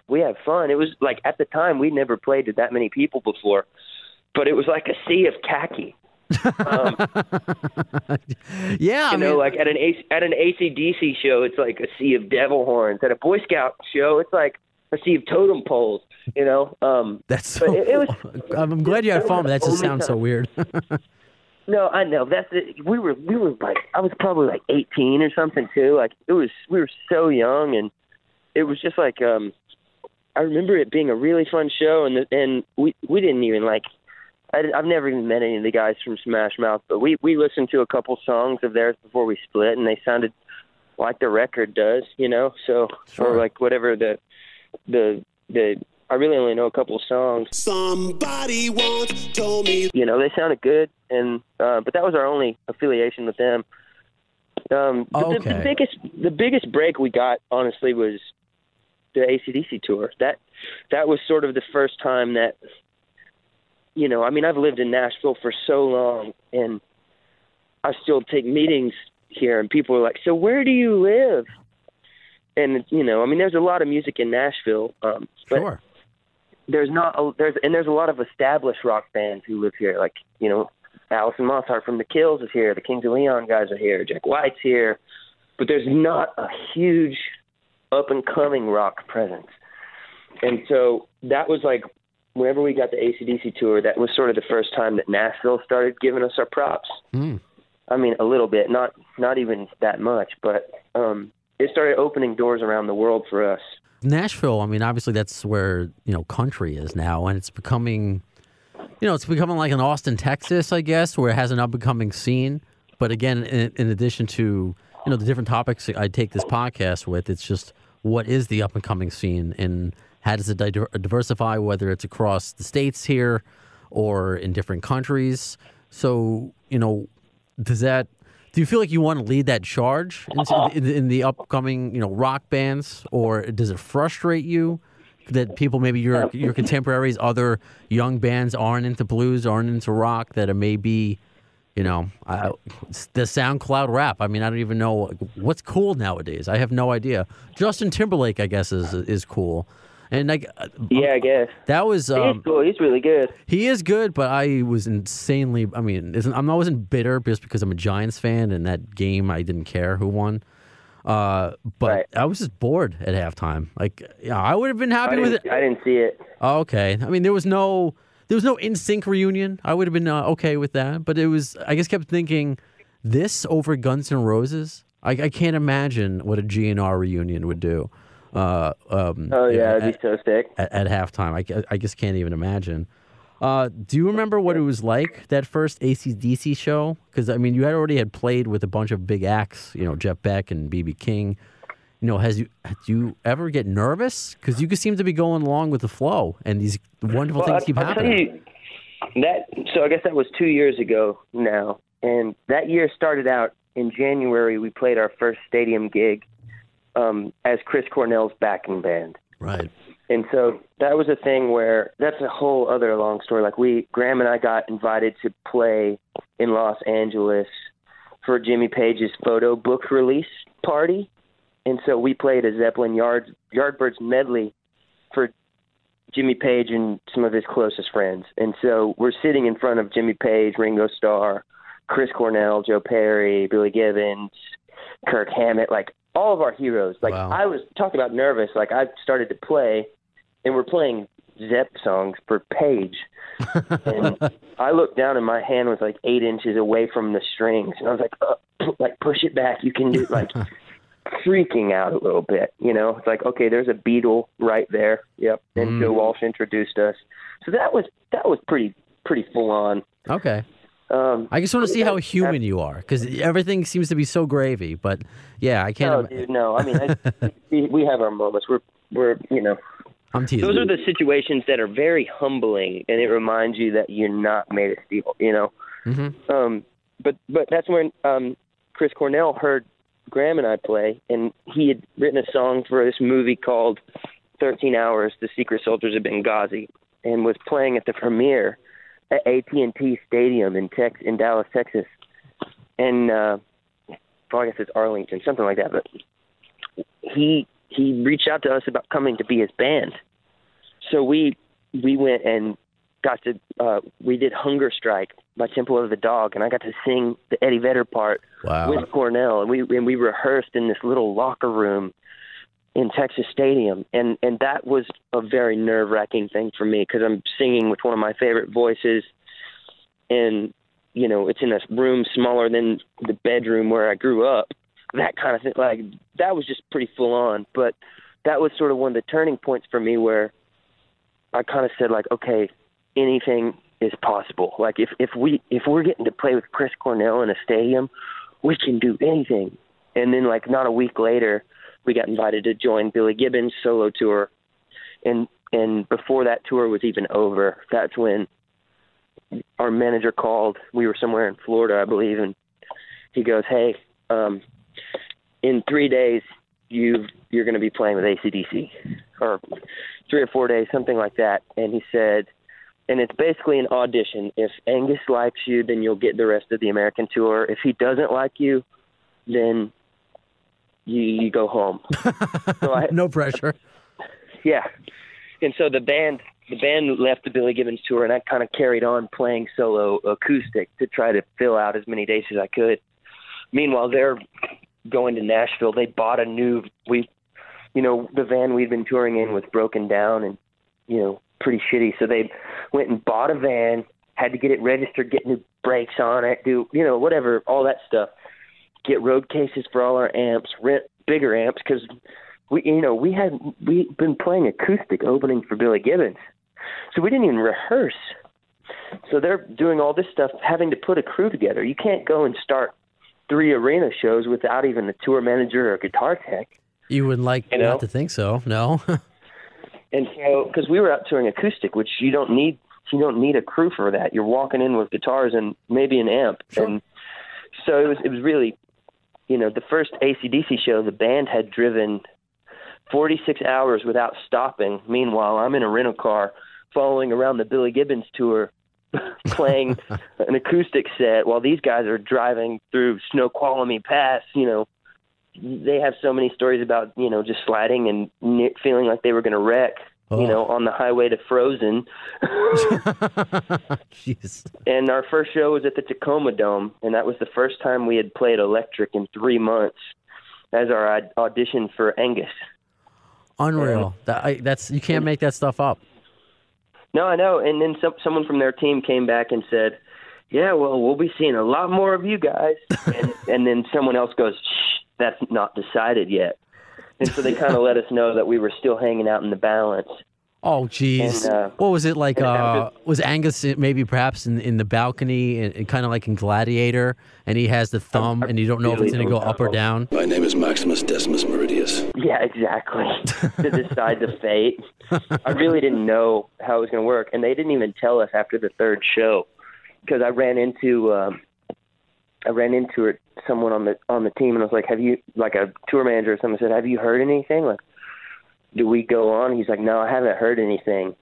fun. It was at the time we'd never played to that many people before, but it was like a sea of khaki. Yeah, like at an AC/DC show, it's like a sea of devil horns. At a Boy Scout show, it's like a sea of totem poles. That's so. It was, I'm glad you had fun, but that just sounds so weird. No, I know. That's it. We were like, I was probably like 18 or something too. Like we were so young, and it was just like I remember it being a really fun show, and we didn't even like. I've never even met any of the guys from Smash Mouth, but we listened to a couple songs of theirs before we split, and they sounded like the record does, So Sure. Or like whatever the I really only know a couple of songs. Somebody once told me. They sounded good, and but that was our only affiliation with them. Okay. The biggest break we got, honestly, was the AC/DC tour. That was sort of the first time that, I've lived in Nashville for so long, and I still take meetings here, and people are like, "So where do you live?" And there's a lot of music in Nashville, but Sure. there's a lot of established rock bands who live here, like Allison Mosshart from the Kills is here, the Kings of Leon guys are here, Jack White's here, but there's not a huge up and coming rock presence. And so that was like, whenever we got the AC/DC tour, that was sort of the first time that Nashville started giving us our props. I mean, a little bit, not even that much, but it started opening doors around the world for us. Nashville, I mean, obviously that's where, country is now, and it's becoming, it's becoming like an Austin, Texas, I guess, where it has an up-and-coming scene. But again, in addition to, the different topics I take this podcast with, it's just what is the up-and-coming scene, and how does it diversify, whether it's across the states here or in different countries. So, do you feel like you want to lead that charge in the upcoming, rock bands, or does it frustrate you that people, maybe your contemporaries, other young bands aren't into blues, aren't into rock, that it may be, the SoundCloud rap? I mean, I don't even know what's cool nowadays. I have no idea. Justin Timberlake, I guess, is cool. And I guess that was. He's cool. He's really good. He is good, but I was insanely. I mean, I wasn't bitter just because I'm a Giants fan, and that game I didn't care who won. But right. I was just bored at halftime. Like, I would have been happy with it. I didn't see it. Oh, okay. I mean, there was no NSYNC reunion. I would have been okay with that, but it was. I just kept thinking, this over Guns N' Roses. I can't imagine what a GNR reunion would do. It'd be so sick at halftime. I just can't even imagine. Do you remember what it was like, that first AC/DC show? Because I mean, you already had played with a bunch of big acts, Jeff Beck and B.B. King. Do you ever get nervous? Because you seem to be going along with the flow, and these wonderful things keep happening. So I guess that was 2 years ago now, and that year started out in January. We played our first stadium gig as Chris Cornell's backing band. Right. And so that was a thing where, that's a whole other long story. Like Graham and I got invited to play in Los Angeles for Jimmy Page's photo book release party. And so we played a Zeppelin Yardbirds medley for Jimmy Page and some of his closest friends. And so we're sitting in front of Jimmy Page, Ringo Starr, Chris Cornell, Joe Perry, Billy Gibbons, Kirk Hammett, like all of our heroes. Like, wow. I was talking about nervous. Like, I started to play, and we're playing Zepp songs for Page. And I looked down, and my hand was like 8 inches away from the strings. And I was like, push it back. You can do it. Like, freaking out a little bit, It's like, okay, there's a Beatle right there. Yep. And Joe Walsh introduced us. So that was pretty full on. Okay. I just want to see how human you are, because everything seems to be so gravy. But yeah, I can't. No, dude, no. I mean, we have our moments. We're I'm teasing. Those are the situations that are very humbling, and it reminds you that you're not made of steel. Mm-hmm. But that's when Chris Cornell heard Graham and I play, and he had written a song for this movie called 13 Hours: The Secret Soldiers of Benghazi, and was playing at the premiere at AT&T Stadium in Dallas, Texas. And I guess it's Arlington, something like that. But he reached out to us about coming to be his band. So we went and we did Hunger Strike by Temple of the Dog, and I got to sing the Eddie Vedder part with Cornell, and we rehearsed in this little locker room in Texas Stadium, and that was a very nerve-wracking thing for me because I'm singing with one of my favorite voices, and it's in a room smaller than the bedroom where I grew up. That kind of thing, like that was just pretty full on. But that was sort of one of the turning points for me where I kind of said, like, okay, anything is possible. Like if we're getting to play with Chris Cornell in a stadium, we can do anything. And then, like, not a week later, we got invited to join Billy Gibbons' solo tour, and before that tour was even over, that's when our manager called. We were somewhere in Florida, I believe, and he goes, "Hey, in 3 days, you're going to be playing with AC/DC, or 3 or 4 days, something like that." And he said, and it's basically an audition. If Angus likes you, then you'll get the rest of the American tour. If he doesn't like you, then you go home. So no pressure. Yeah. And so the band left the Billy Gibbons tour, and I kind of carried on playing solo acoustic to try to fill out as many dates as I could. Meanwhile, they're going to Nashville. They bought a new, the van we'd been touring in was broken down and, pretty shitty. So they went and bought a van, had to get it registered, get new brakes on it, do, whatever, all that stuff. Get road cases for all our amps, rent bigger amps, because we'd been playing acoustic opening for Billy Gibbons, so we didn't even rehearse. So they're doing all this stuff, having to put a crew together. You can't go and start 3 arena shows without even a tour manager or a guitar tech. You wouldn't like not to think so, no. And so, because we were out touring acoustic, which you don't need a crew for that. You're walking in with guitars and maybe an amp, sure. And so it was really. The first AC/DC show, the band had driven 46 hours without stopping. Meanwhile, I'm in a rental car following around the Billy Gibbons tour, playing an acoustic set while these guys are driving through Snoqualmie Pass. They have so many stories about, just sliding and feeling like they were going to wreck. On the highway to Frozen. Jeez. And our first show was at the Tacoma Dome, and that was the first time we had played electric in 3 months as our audition for Angus. Unreal. That's you can't make that stuff up. No, I know. And then someone from their team came back and said, "Yeah, well, we'll be seeing a lot more of you guys." and then someone else goes, "Shh, that's not decided yet." And so they kind of let us know that we were still hanging out in the balance. Oh, geez. What was it like? Was Angus maybe perhaps in the balcony and kind of like in Gladiator, and he has the thumb, and you don't know if it's going to go up or down? My name is Maximus Decimus Meridius. Yeah, exactly. To decide the fate. I really didn't know how it was going to work, and they didn't even tell us after the third show, because I ran into someone on the team, and I was like, "Have you, like a tour manager or someone said, have you heard anything? Like, do we go on?" He's like, "No, I haven't heard anything."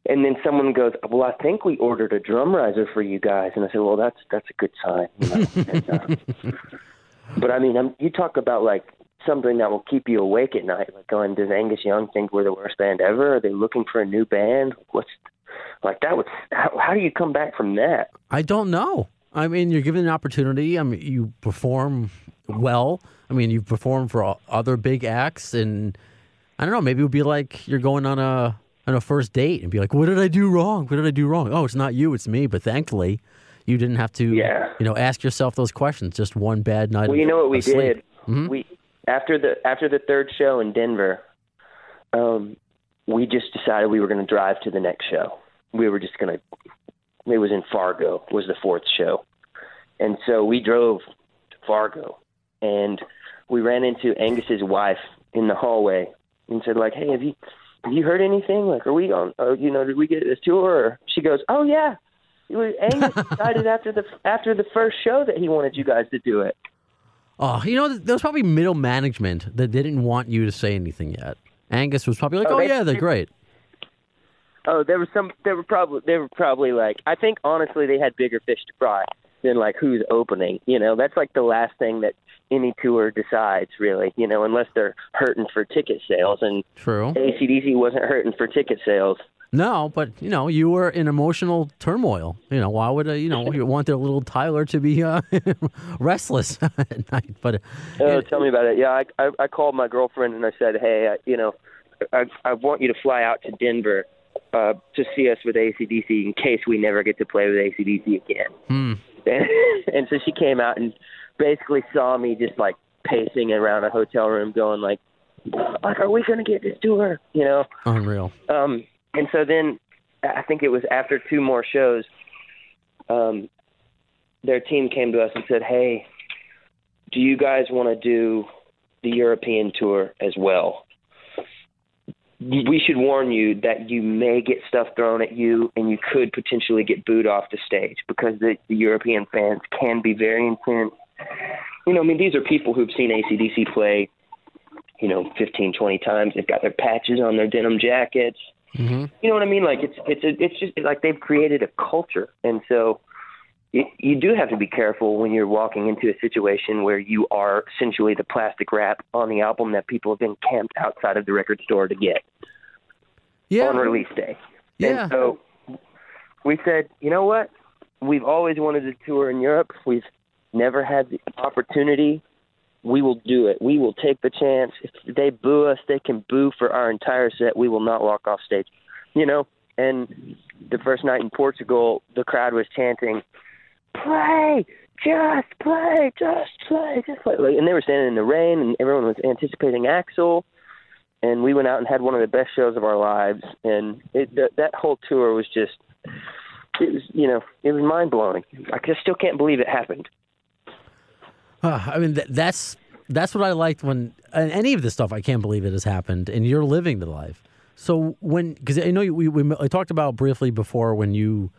And then someone goes, "Well, I think we ordered a drum riser for you guys." And I said, "Well, that's a good sign." But I mean, you talk about like something that will keep you awake at night. Like going, does Angus Young think we're the worst band ever? Are they looking for a new band? How do you come back from that? I don't know. I mean, you're given an opportunity. I mean, you perform well. I mean, you perform for other big acts, and I don't know. Maybe it would be like you're going on a first date and be like, "What did I do wrong? What did I do wrong?" Oh, it's not you, it's me. But thankfully, you didn't have to, ask yourself those questions. Just one bad night. Well, you know what we sleep. did? Mm-hmm. We after the third show in Denver, we just decided we were going to drive to the next show. We were just going to. It was in Fargo, was the fourth show. And so we drove to Fargo, and we ran into Angus's wife in the hallway and said, like, "Hey, have you heard anything? Like, are we on, did we get this tour?" Or she goes, "Oh, yeah. Angus decided after the first show that he wanted you guys to do it." Oh, there was probably middle management that didn't want you to say anything yet. Angus was probably like, they're great. Oh, they were probably like, I think honestly they had bigger fish to fry than like who's opening. That's like the last thing that any tour decides, really, unless they're hurting for ticket sales. And true. AC/DC wasn't hurting for ticket sales. No, but you were in emotional turmoil. Why would you want their little Tyler to be restless at night? But tell me about it. Yeah, I called my girlfriend and I said, hey, I want you to fly out to Denver to see us with AC/DC in case we never get to play with AC/DC again. And so she came out and basically saw me just like pacing around a hotel room, going like, are we going to get this tour? Unreal. And so then I think it was after 2 more shows, their team came to us and said, hey, do you guys want to do the European tour as well? We should warn you that you may get stuff thrown at you and you could potentially get booed off the stage because the European fans can be very intense. These are people who've seen AC/DC play, 15, 20 times. They've got their patches on their denim jackets. Mm-hmm. You know what I mean? Like it's just like they've created a culture. And so you do have to be careful when you're walking into a situation where you are essentially the plastic wrap on the album that people have been camped outside of the record store to get on release day. Yeah. And so we said, you know what? We've always wanted to tour in Europe. We've never had the opportunity. We will do it. We will take the chance. If they boo us, they can boo for our entire set. We will not walk off stage. And the first night in Portugal, the crowd was chanting, play, just play, just play, just play. And they were standing in the rain, and everyone was anticipating Axl. And we went out and had one of the best shows of our lives. And that whole tour was just, it was mind-blowing. I still can't believe it happened. That's what I liked when any of this stuff. I can't believe it has happened, and you're living the life. So because I know I talked about briefly before when you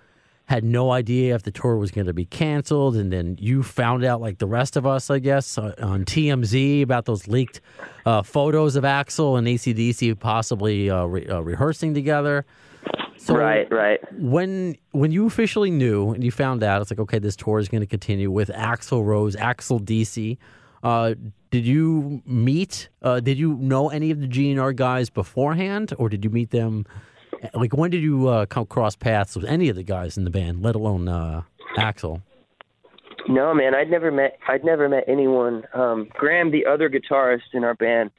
had no idea if the tour was going to be canceled, and then you found out, like the rest of us, I guess, on TMZ about those leaked photos of Axl and AC/DC possibly rehearsing together. So right. When you officially knew and you found out, it's like, okay, this tour is going to continue with Axl Rose, Axl DC. Did you meet? Did you know any of the GNR guys beforehand, or did you meet them? Like, when did you come cross paths with any of the guys in the band, let alone Axl? No, man, I'd never met anyone. Graham, the other guitarist in our band,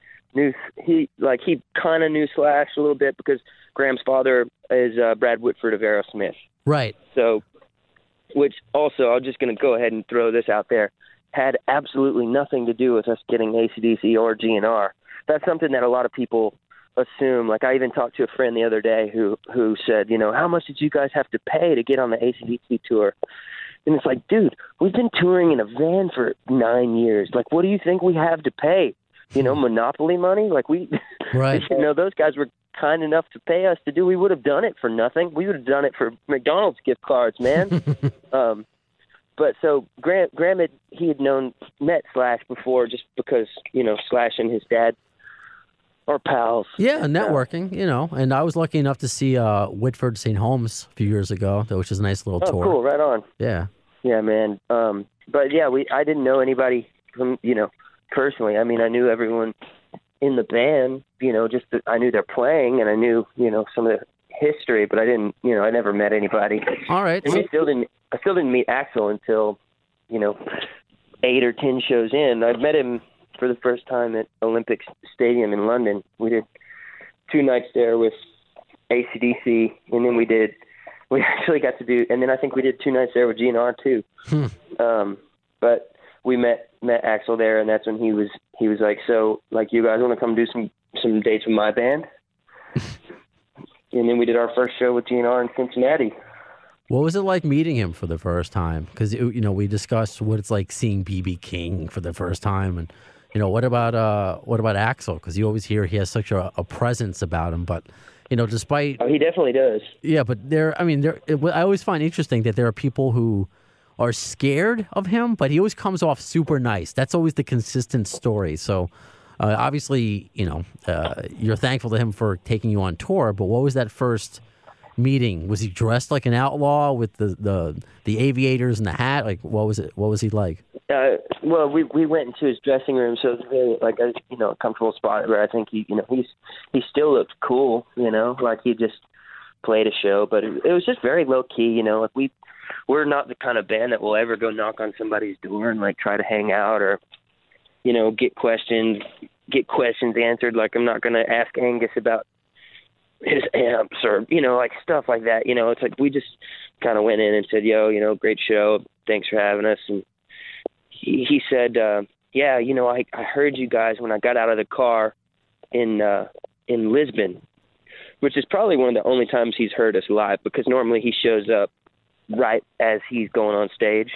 he kind of knew Slash a little bit because Graham's father is Brad Whitford of Aerosmith. Right. So, which also, I'm just going to go ahead and throw this out there, had absolutely nothing to do with us getting AC/DC or GNR. That's something that a lot of people assume. Like, I even talked to a friend the other day who said, how much did you guys have to pay to get on the AC/DC tour? And it's like, dude, we've been touring in a van for 9 years. Like, what do you think we have to pay? Monopoly money? Like, right. Those guys were kind enough to pay us to do. We would have done it for nothing. We would have done it for McDonald's gift cards, man. But so Graham he had met Slash before just because, Slash and his dad are pals. Yeah, networking, And I was lucky enough to see Whitford St. Holmes a few years ago, which is a nice little tour. Oh, cool. Right on. Yeah. Yeah, man. But yeah, I didn't know anybody from, personally. I mean, I knew everyone in the band, I knew they're playing and I knew, some of the history, but I didn't, I never met anybody. All right. And I still didn't meet Axl until, 8 or 10 shows in. I met him for the first time at Olympic Stadium in London. We did 2 nights there with AC/DC, and then we actually got to do, and then I think we did 2 nights there with GNR too. But we met Axl there, and that's when he was like, so, like, you guys want to come do some dates with my band? And then we did our first show with GNR in Cincinnati. What was it like meeting him for the first time? Because, we discussed what it's like seeing B.B. King for the first time. And, what about Axl? Because you always hear he has such a presence about him. But, despite... Oh, he definitely does. Yeah, but I always find interesting that there are people who are scared of him, but he always comes off super nice. That's always the consistent story. So, obviously, you're thankful to him for taking you on tour, but what was that first meeting? Was he dressed like an outlaw with the aviators and the hat? Like, what was he like? Well, we went into his dressing room, so it was very, like, a comfortable spot where I think he still looked cool, like he just played a show, but it was just very low key. You know, like we're not the kind of band that will ever go knock on somebody's door and like try to hang out or, you know, get questions answered. Like I'm not going to ask Angus about his amps or, you know, like stuff like that. You know, it's like we just kind of went in and said, yo, you know, great show. Thanks for having us. And he said, yeah, you know, I heard you guys when I got out of the car in Lisbon, which is probably one of the only times he's heard us live because normally he shows up right as he's going on stage.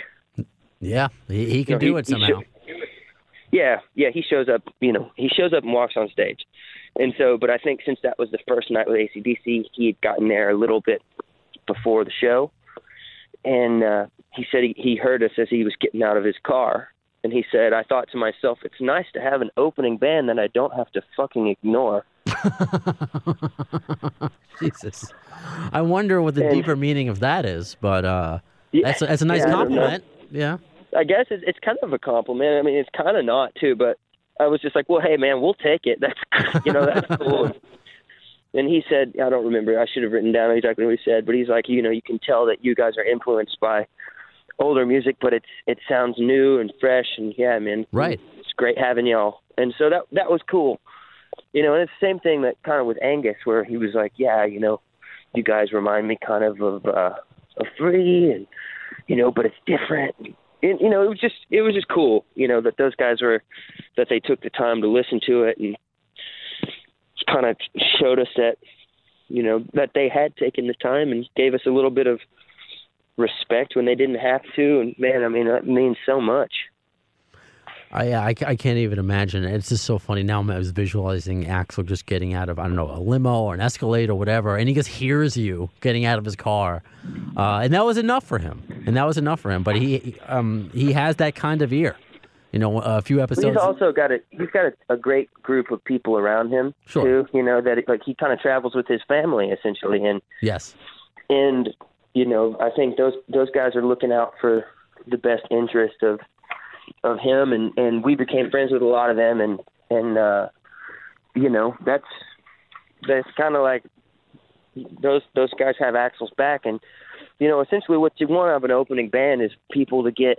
Yeah, he can do it somehow. He shows up, you know, he shows up and walks on stage. And so, but I think since that was the first night with AC/DC, he had gotten there a little bit before the show. And he said he heard us as he was getting out of his car. And he said, I thought to myself, it's nice to have an opening band that I don't have to fucking ignore. Jesus. I wonder what the deeper meaning of that is, but that's a nice compliment. Yeah. I guess it's kind of a compliment. I mean, it's kind of not, too, but I was just like, well, hey, man, we'll take it. That's, you know, that's cool. And he said, I don't remember. I should have written down exactly what he said, but he's like, you know, you can tell that you guys are influenced by older music, but it sounds new and fresh. And yeah, man, right. It's great having y'all. And so that was cool. You know, and it's the same thing that kind of with Angus, where he was like, yeah, you know, you guys remind me kind of Free, and, you know, but it's different. And, you know, it was just cool, you know, that those guys that they took the time to listen to it and kind of showed us that, you know, that they had taken the time and gave us a little bit of respect when they didn't have to. And man, I mean, that means so much. I can't even imagine. It's just so funny. Now I was visualizing Axl just getting out of, I don't know, a limo or an Escalade or whatever, and he just hears you getting out of his car. And that was enough for him. But he has that kind of ear. You know, a few episodes. He's also got a great group of people around him, sure, too. You know, that like he kind of travels with his family, essentially. And yes. And, you know, I think those guys are looking out for the best interest of him, and we became friends with a lot of them, and you know, that's kind of like those guys have Axl's back. And you know, essentially what you want out of an opening band is people to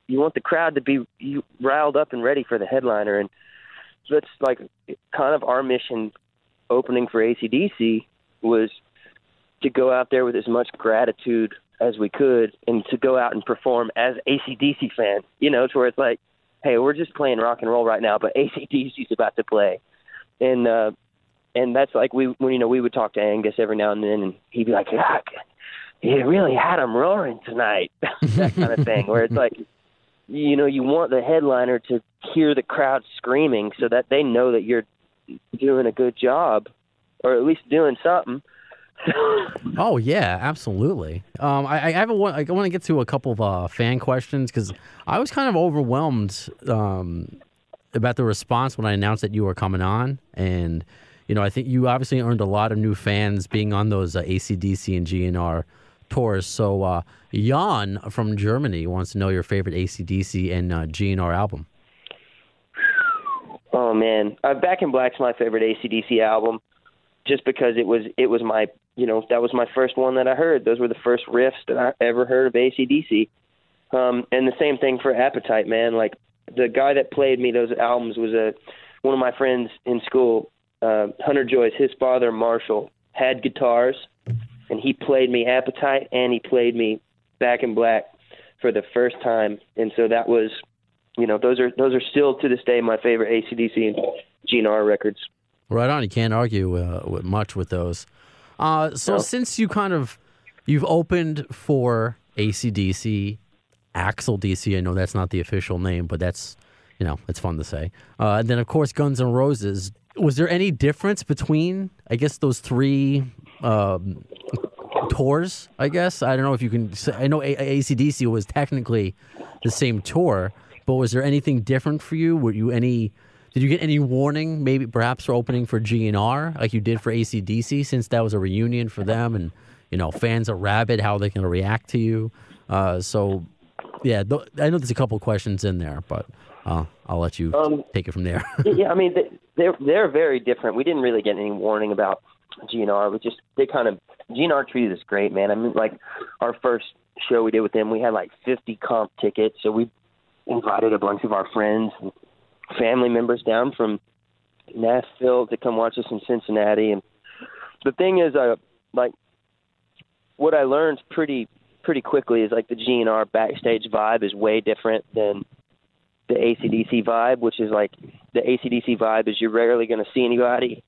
you want the crowd to be riled up and ready for the headliner. And that's like kind of our mission opening for AC/DC was to go out there with as much gratitude as we could, and to go out and perform as AC/DC fans, you know, to where it's like, hey, we're just playing rock and roll right now, but AC/DC's about to play. And that's like, we would talk to Angus every now and then, and he'd be like, you really had them roaring tonight. That kind of thing, where it's like, you know, you want the headliner to hear the crowd screaming so that they know that you're doing a good job, or at least doing something. Oh yeah, absolutely. I want to get to a couple of fan questions, because I was kind of overwhelmed about the response when I announced that you were coming on, and you know, I think you obviously earned a lot of new fans being on those AC/DC and GNR tours. So Jan from Germany wants to know your favorite AC/DC and GNR album. Oh man, Back in Black's my favorite AC/DC album, just because it was my, you know, that was my first one that I heard. Those were the first riffs that I ever heard of AC/DC. And the same thing for Appetite, man. Like, the guy that played me those albums was one of my friends in school, Hunter Joyce. His father, Marshall, had guitars, and he played me Appetite, and he played me Back in Black for the first time. And so that was, you know, those are still to this day my favorite AC/DC and GNR records. Right on. You can't argue much with those. So since you've opened for AC/DC, Axl DC, I know that's not the official name, but that's, you know, it's fun to say. And then, of course, Guns N' Roses. Was there any difference between, I guess, those three tours, I guess? I don't know if you can say. I know AC/DC was technically the same tour, but was there anything different for you? Did you get any warning, maybe perhaps for opening for GNR, like you did for AC/DC, since that was a reunion for them, and, you know, fans are rabid, how they can react to you? So, yeah, I know there's a couple questions in there, but I'll let you take it from there. Yeah, I mean, they're very different. We didn't really get any warning about GNR was just, GNR treated us great, man. I mean, like, our first show we did with them, we had like 50 comp tickets, so we invited a bunch of our friends and family members down from Nashville to come watch us in Cincinnati. And the thing is, like, what I learned pretty quickly is, like, the GNR backstage vibe is way different than the AC/DC vibe, which is, like, the AC/DC vibe is you're rarely going to see anybody.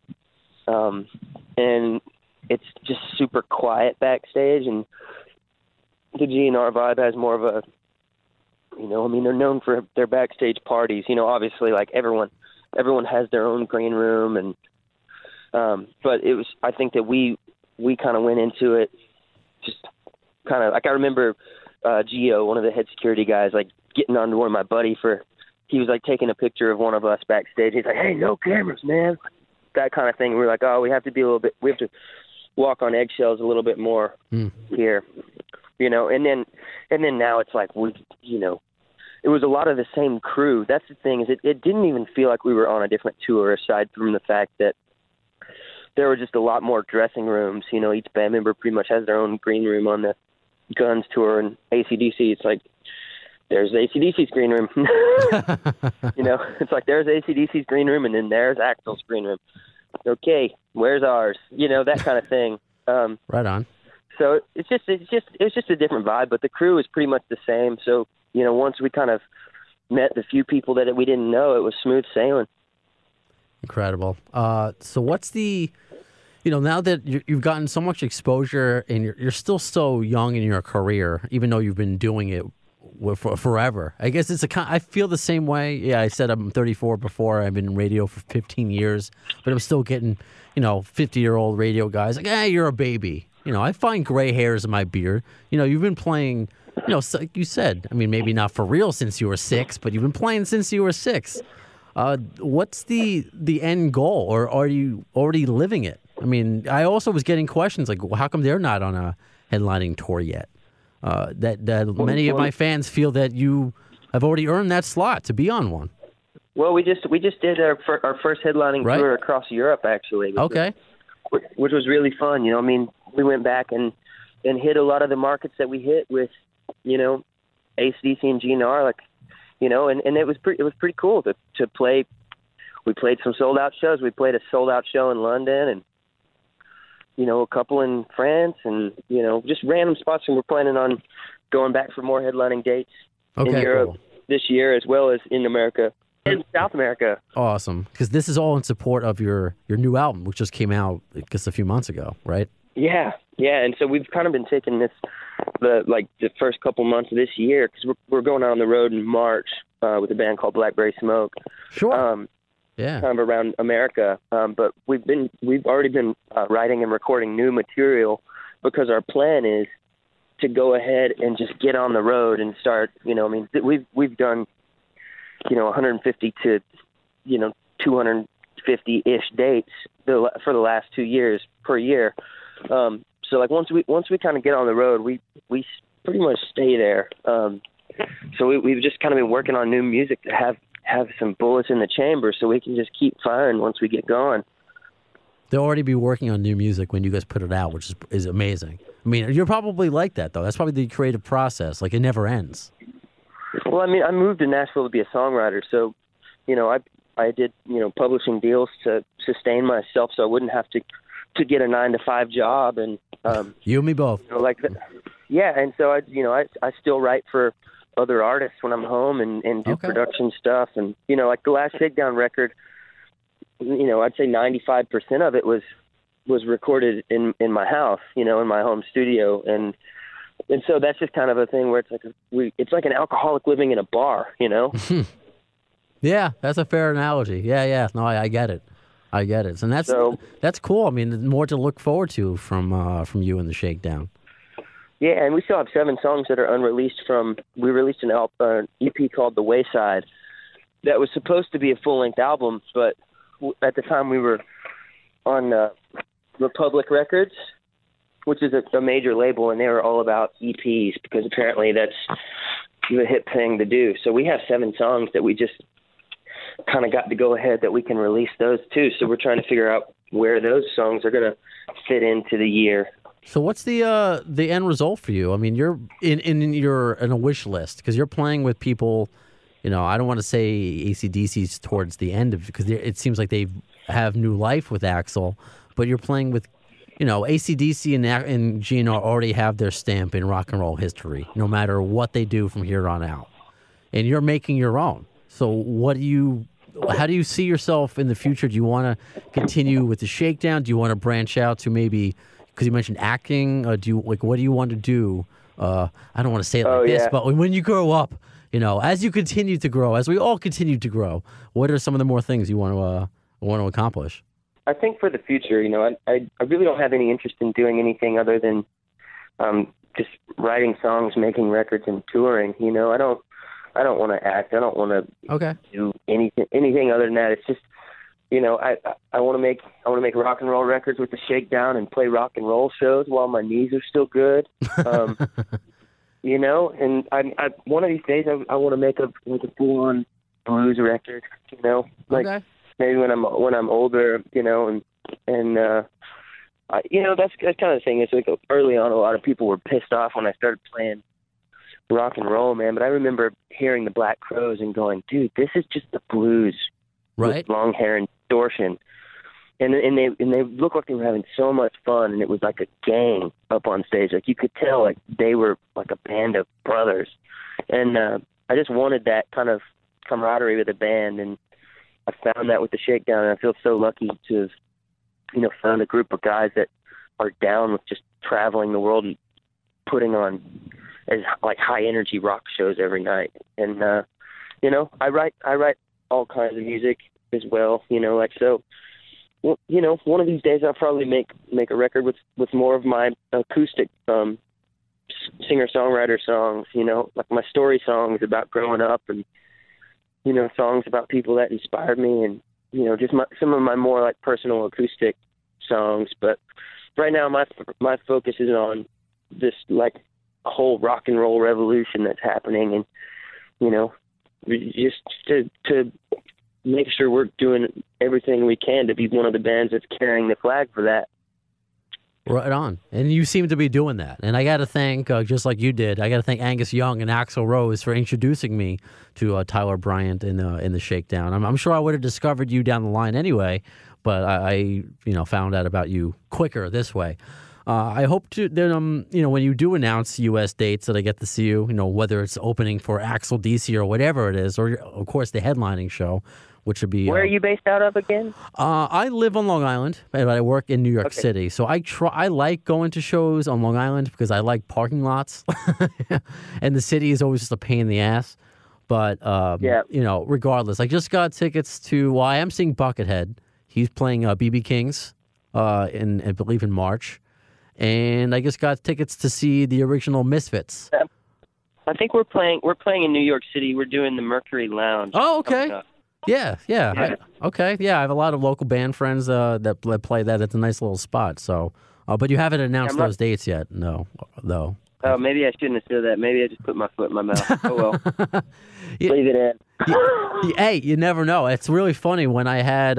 And it's just super quiet backstage, and the GNR vibe has more of a, you know, I mean, they're known for their backstage parties. You know, obviously, like, everyone has their own green room, and but it was, I think that we kind of went into it just kind of, like, I remember Gio, one of the head security guys, like, getting on to one of my buddy he was, like, taking a picture of one of us backstage. He's like, "Hey, no cameras, man." That kind of thing. We were like, "Oh, we have to walk on eggshells a little bit more here." You know, and then now it's like, you know, it was a lot of the same crew. That's the thing, is it didn't even feel like we were on a different tour, aside from the fact that there were just a lot more dressing rooms. You know, each band member pretty much has their own green room on the Guns tour, and AC/DC, it's like, there's AC/DC's green room. You know, it's like, there's AC/DC's green room, and then there's Axl's green room. Okay, where's ours? You know, that kind of thing. Right on. So it's just a different vibe, but the crew is pretty much the same. So, you know, once we kind of met the few people that we didn't know, it was smooth sailing. Incredible. So what's the, you know, now that you've gotten so much exposure and you're still so young in your career, even though you've been doing it for forever, I guess I feel the same way. Yeah, I said I'm 34 before. I've been in radio for 15 years, but I'm still getting, you know, 50-year-old radio guys like, "Hey, you're a baby." You know, I find gray hairs in my beard. You know, you've been playing, you know, like you said, I mean, maybe not for real since you were 6, but you've been playing since you were 6. What's the end goal, or are you already living it? I mean, I also was getting questions like, well, how come they're not on a headlining tour yet? Many of my fans feel that you have already earned that slot to be on one. Well, we just did our first headlining tour across Europe, actually. Which was really fun. You know, I mean, we went back and hit a lot of the markets that we hit with, you know, AC/DC and GNR, like, you know, and it was pretty cool to play. We played some sold out shows. We played a sold out show in London, and, you know, a couple in France, and, you know, just random spots. And we're planning on going back for more headlining dates in Europe this year, as well as in America and South America. Awesome, because this is all in support of your new album, which just came out just a few months ago, right? Yeah. And so we've kind of been taking the first couple months of this year, because we're going out on the road in March with a band called Blackberry Smoke. Sure. Yeah. Kind of around America. But we've already been writing and recording new material, because our plan is to go ahead and just get on the road and start, you know, I mean, we've done, you know, 150 to, you know, 250-ish dates for the last 2 years per year. So, like, once we kind of get on the road, we pretty much stay there. So we've just kind of been working on new music to have some bullets in the chamber, so we can just keep firing once we get going. They'll already be working on new music when you guys put it out, which is amazing. I mean, you're probably like that, though. That's probably the creative process. Like, it never ends. Well, I mean, I moved to Nashville to be a songwriter, so, you know, I did, you know, publishing deals to sustain myself, so I wouldn't have to get a 9-to-5 job. And you and me both. You know, like that. Yeah, and so I still write for other artists when I'm home and do production stuff. And, you know, like the last Shakedown record, you know, I'd say 95% of it was recorded in my house, you know, in my home studio. And so that's just kind of a thing where it's like an alcoholic living in a bar, you know? Yeah, that's a fair analogy. Yeah. No, I get it. And that's cool. I mean, more to look forward to from you and the Shakedown. Yeah, and we still have 7 songs that are unreleased we released an EP called The Wayside that was supposed to be a full-length album, but at the time we were on Republic Records, which is a major label, and they were all about EPs, because apparently that's the hip thing to do. So we have 7 songs that we just kind of got to go ahead that we can release those too. So we're trying to figure out where those songs are going to fit into the year. So what's the end result for you? I mean, you're in a wish list because you're playing with people. You know, I don't want to say AC/DC's towards the end of because it seems like they have new life with Axl, but you're playing with, you know, AC/DC and Gene already have their stamp in rock and roll history, no matter what they do from here on out, and you're making your own. So how do you see yourself in the future? Do you want to continue with the Shakedown? Do you want to branch out to maybe? Because you mentioned acting, what do you want to do? I don't want to say it like this, but when you grow up, you know, as you continue to grow, as we all continue to grow, what are some of the more things you want to accomplish? I think for the future, you know, I really don't have any interest in doing anything other than just writing songs, making records, and touring. You know, I don't want to act. I don't want to do anything other than that. It's just, you know, I want to make rock and roll records with the Shakedown and play rock and roll shows while my knees are still good. You know, and I one of these days I want to make a full on blues record. You know, like maybe when I'm older. You know, and you know that's kind of the thing. It's like early on, a lot of people were pissed off when I started playing rock and roll, man. But I remember hearing the Black Crowes and going, dude, this is just the blues. Right. With long hair and distortion. And they looked like they were having so much fun, and it was like a gang up on stage. Like you could tell like they were like a band of brothers. And I just wanted that kind of camaraderie with the band, and I found that with the Shakedown, and I feel so lucky to have, you know, found a group of guys that are down with just traveling the world and putting on as like high energy rock shows every night. And you know, I write all kinds of music as well, you know, like so. Well, you know, one of these days I'll probably make a record with more of my acoustic singer-songwriter songs, you know, like my story songs about growing up, and you know, songs about people that inspired me, and you know, just some of my more like personal acoustic songs. But right now my focus is on this like whole rock and roll revolution that's happening, and you know, just to make sure we're doing everything we can to be one of the bands that's carrying the flag for that. Right on. And you seem to be doing that. And I got to thank, just like you did, I got to thank Angus Young and Axl Rose for introducing me to Tyler Bryant in the Shakedown. I'm sure I would have discovered you down the line anyway, but I you know, found out about you quicker this way. I hope to that you know, when you do announce U.S. dates that I get to see you, you know, whether it's opening for Axl DC or whatever it is, or of course the headlining show, which would be. Where are you based out of again? I live on Long Island, but I work in New York City. So I like going to shows on Long Island because I like parking lots, and the city is always just a pain in the ass. But you know, regardless, I just got tickets to. Well, I am seeing Buckethead. He's playing BB King's I believe in March. And I just got tickets to see the original Misfits. I think we're playing in New York City. We're doing the Mercury Lounge. Oh, okay. Yeah. Okay. Yeah, I have a lot of local band friends that play that. It's a nice little spot. So, but you haven't announced those dates yet, no, though. Oh, maybe I shouldn't have said that. Maybe I just put my foot in my mouth. Oh well, leave it in. Hey, you never know. It's really funny when I had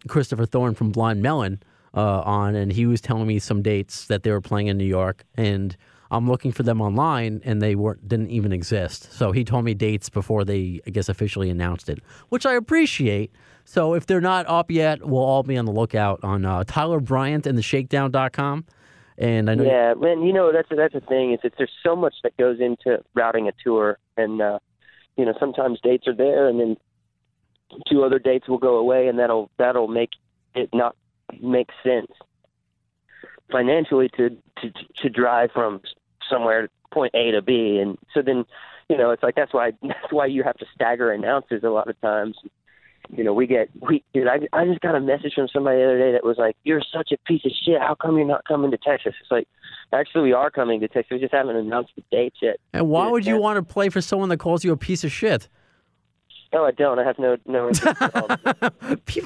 Christopher Thorne from Blind Melon on, and he was telling me some dates that they were playing in New York, and I'm looking for them online, and they didn't even exist. So he told me dates before they, I guess, officially announced it, which I appreciate. So if they're not up yet, we'll all be on the lookout on Tyler Bryant and theshakedown.com. And I know. Yeah, man, you know that's the thing is that there's so much that goes into routing a tour, and you know, sometimes dates are there, and then 2 other dates will go away, and that'll make it not make sense financially to drive from somewhere point A to B. And so then, you know, it's like that's why you have to stagger announces a lot of times. You know, dude, I just got a message from somebody the other day that was like, "You're such a piece of shit. How come you're not coming to Texas?" It's like, actually, we are coming to Texas. We just haven't announced the dates yet. And why would you want to play for someone that calls you a piece of shit? No, I don't. I have no interest at all.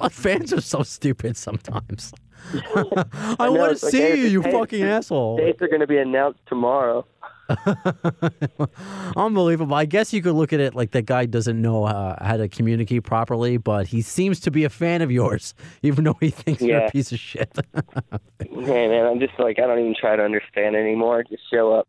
Fans are so stupid sometimes. I want to see you, you fucking asshole. Dates are going to be announced tomorrow. Unbelievable. I guess you could look at it like that guy doesn't know how to communicate properly, but he seems to be a fan of yours, even though he thinks you're a piece of shit. Hey, man, I'm just like, I don't even try to understand anymore. Just show up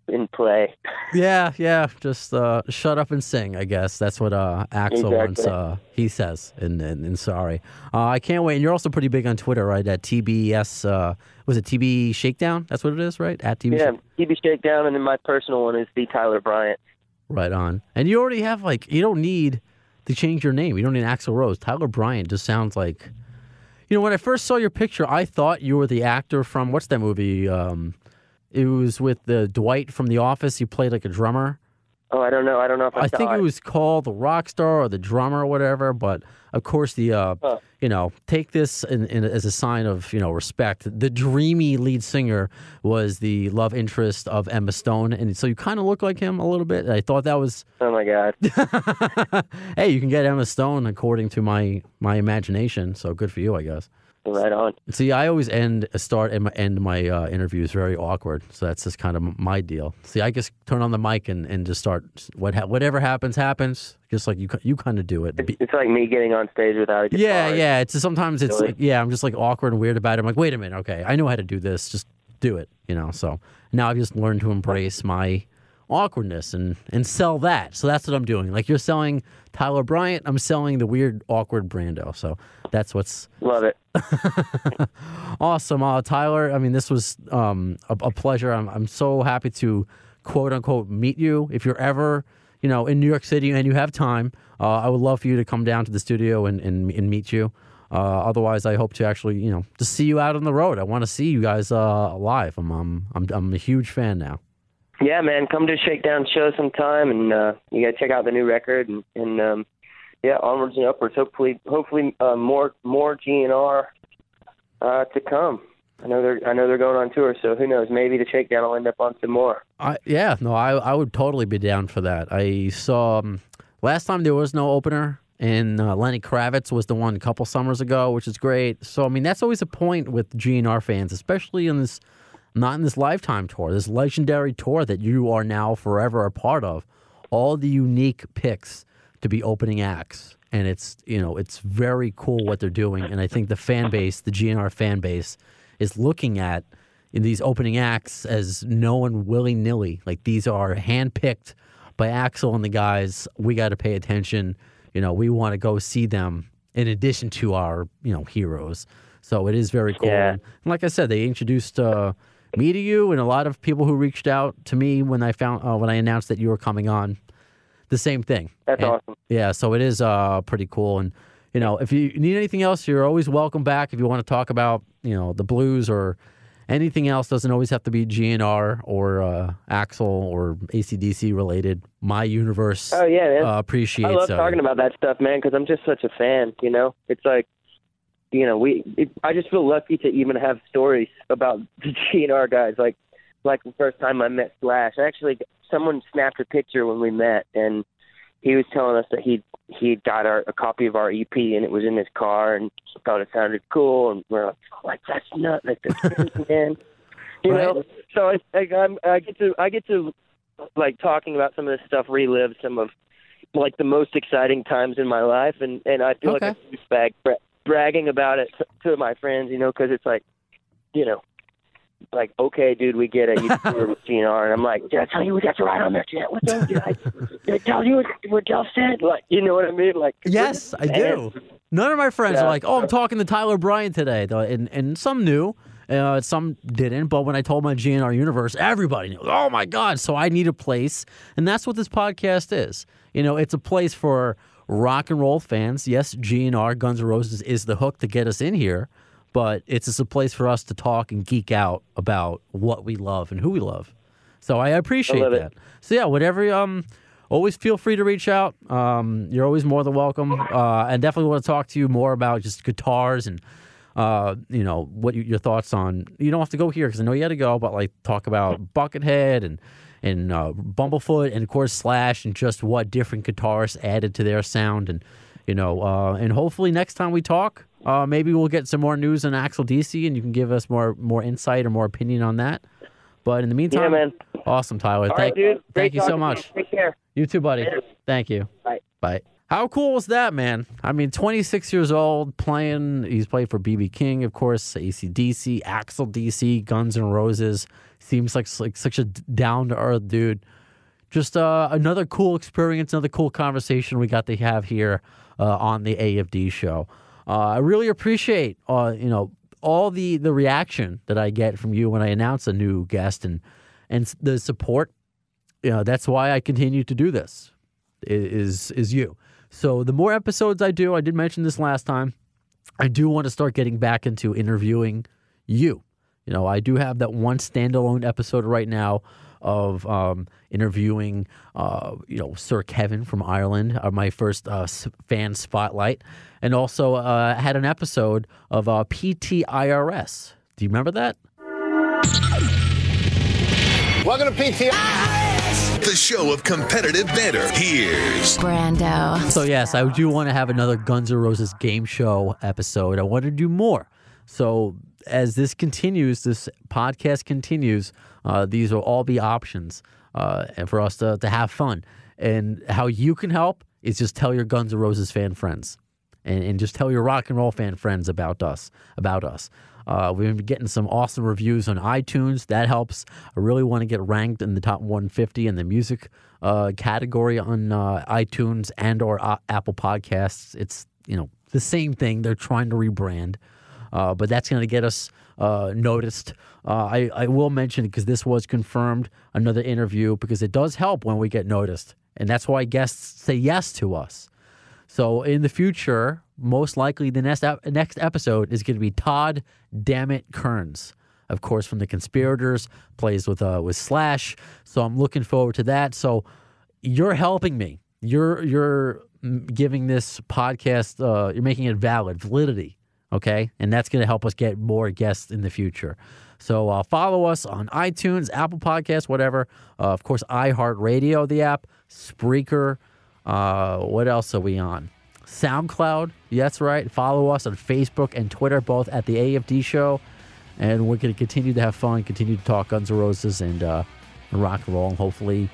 and play. Yeah. Just shut up and sing, I guess. That's what Axel wants, he says in Sorry. I can't wait. And you're also pretty big on Twitter, right? At TBS, was it TB Shakedown? That's what it is, right? At TB TB Shakedown, and then my personal one is the Tyler Bryant. Right on. And you already have, like, you don't need to change your name. You don't need Axl Rose. Tyler Bryant just sounds like, when I first saw your picture, I thought you were the actor from, what's that movie? It was with the Dwight from The Office. He played like a drummer. Oh, I don't know. I don't know if I think it was called The Rock Star or The Drummer or whatever. But of course, take this as a sign of respect. The dreamy lead singer was the love interest of Emma Stone, and so you kind of look like him a little bit. And I thought that was. Oh my God. Hey, you can get Emma Stone according to my imagination. So good for you, I guess. Right on. See, I always end my interviews very awkward, so that's just kind of my deal. See, I just turn on the mic and just start. Whatever happens, just like you kind of do it. It's like me getting on stage without a guitar. Yeah. Sometimes it's like, I'm just like awkward and weird about it. I'm like, wait a minute, okay, I know how to do this. Just do it, So now I've just learned to embrace my awkwardness and sell that. So that's what I'm doing. Like you're selling Tyler Bryant, I'm selling the weird, awkward Brando. So that's what's... Love it. Awesome. Tyler, I mean, this was a pleasure. I'm so happy to, quote unquote, meet you. If you're ever, in New York City and you have time, I would love for you to come down to the studio and meet you. Otherwise, I hope to actually, to see you out on the road. I want to see you guys live. I'm a huge fan now. Yeah, man, come to a Shakedown show sometime, and you got to check out the new record, and onwards and upwards. Hopefully, more GNR to come. I know they're going on tour, so who knows? Maybe the Shakedown will end up on some more. I would totally be down for that. I saw last time there was no opener, and Lenny Kravitz was the one a couple summers ago, which is great. So I mean, that's always a point with GNR fans, especially in this. Not in this Lifetime tour, this legendary tour that you are now forever a part of. All the unique picks to be opening acts, and it's very cool what they're doing. And I think the fan base, the GNR fan base, is looking at in these opening acts as no one willy-nilly. Like these are handpicked by Axl and the guys. We got to pay attention. We want to go see them in addition to our heroes. So it is very cool. Yeah. And like I said, they introduced. Me to you and a lot of people who reached out to me when I announced that you were coming on. The same thing. That's awesome. Yeah, so it is pretty cool. And if you need anything else, you're always welcome back. If you want to talk about the blues or anything else, doesn't always have to be GNR or Axl or AC/DC related. My universe. Oh yeah, man. Appreciates. I love talking about that stuff, man, because I'm just such a fan. It's like. I just feel lucky to even have stories about the GNR guys. Like the first time I met Slash, someone snapped a picture when we met, and he was telling us that he got a copy of our EP, and it was in his car, and thought it sounded cool, and we're like that's nuts, like that's man, So I get to like talking about some of this stuff, relive some of like the most exciting times in my life, and I feel like a douchebag bragging about it to my friends, because it's like, like, okay, dude, we get it. You tour with GNR, and I'm like, did I tell you we got to ride on there, Jet? Did I tell you what Jeff said? Like, you know what I mean? Like, yes, I do. None of my friends are like, oh, I'm talking to Tyler Bryant today, and some knew, some didn't. But when I told my GNR universe, everybody knew. Oh my God! So I need a place, and that's what this podcast is. It's a place for rock and roll fans. Yes, GNR, Guns N' Roses is the hook to get us in here, but it's just a place for us to talk and geek out about what we love and who we love. So I appreciate that. So yeah, whatever. Always feel free to reach out. You're always more than welcome. And definitely want to talk to you more about just guitars and what your thoughts on. You don't have to go here because I know you had to go, but like talk about Buckethead and Bumblefoot and of course Slash and just what different guitarists added to their sound and and hopefully next time we talk maybe we'll get some more news on Axl DC and you can give us more insight or more opinion on that. But in the meantime, yeah, man. Awesome, Tyler. All right, dude. Thank you so talking to much. Take care. You too, buddy. Later. Thank you. Bye. Bye. How cool was that, man? I mean, 26 years old, he's played for B.B. King, of course, AC/DC, Axl DC, Guns N' Roses. Seems like such a down-to-earth dude. Just another cool experience, another cool conversation we got to have here on the AFD show. I really appreciate, all the reaction that I get from you when I announce a new guest and the support. That's why I continue to do this, is you. So the more episodes I do, I did mention this last time, I do want to start getting back into interviewing you. I do have that one standalone episode right now of interviewing, Sir Kevin from Ireland, my first fan spotlight, and also had an episode of PTIRS. Do you remember that? Welcome to PTIRS, the show of competitive banter. Here's Brando. So yes, I do want to have another Guns N' Roses game show episode. I want to do more. So as this podcast continues, these will all be options and for us to have fun. And how you can help is just tell your Guns N' Roses fan friends and just tell your rock and roll fan friends about us. We've been getting some awesome reviews on iTunes. That helps. I really want to get ranked in the top 150 in the music category on iTunes and or Apple Podcasts. It's, the same thing. They're trying to rebrand. But that's going to get us noticed. I will mention, because this was confirmed, another interview, because it does help when we get noticed. And that's why guests say yes to us. So in the future, most likely the next episode is going to be Todd Dammit Kearns, of course, from The Conspirators, plays with Slash. So I'm looking forward to that. So you're helping me. You're giving this podcast, you're making it validity. Okay, and that's going to help us get more guests in the future. So follow us on iTunes, Apple Podcasts, whatever. Of course, iHeartRadio, the app, Spreaker. What else are we on? SoundCloud. Yeah, that's right. Follow us on Facebook and Twitter, both at the AFD Show. And we're going to continue to have fun, continue to talk Guns N' Roses and rock and roll, and hopefully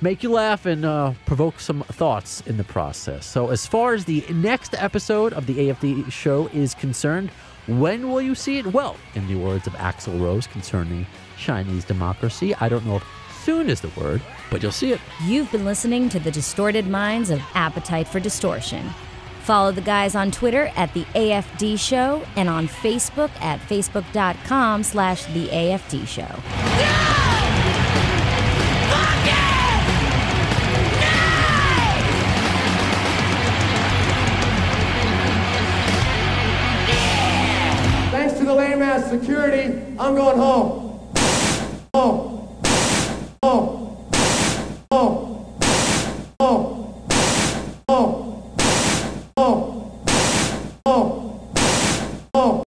make you laugh and provoke some thoughts in the process. So as far as the next episode of the AFD Show is concerned, when will you see it? Well, in the words of Axl Rose concerning Chinese democracy, I don't know if soon is the word, but you'll see it. You've been listening to the distorted minds of Appetite for Distortion. Follow the guys on Twitter at the AFD Show and on Facebook at facebook.com/the AFD Show. Thanks to the lame ass security, I'm going home. Home.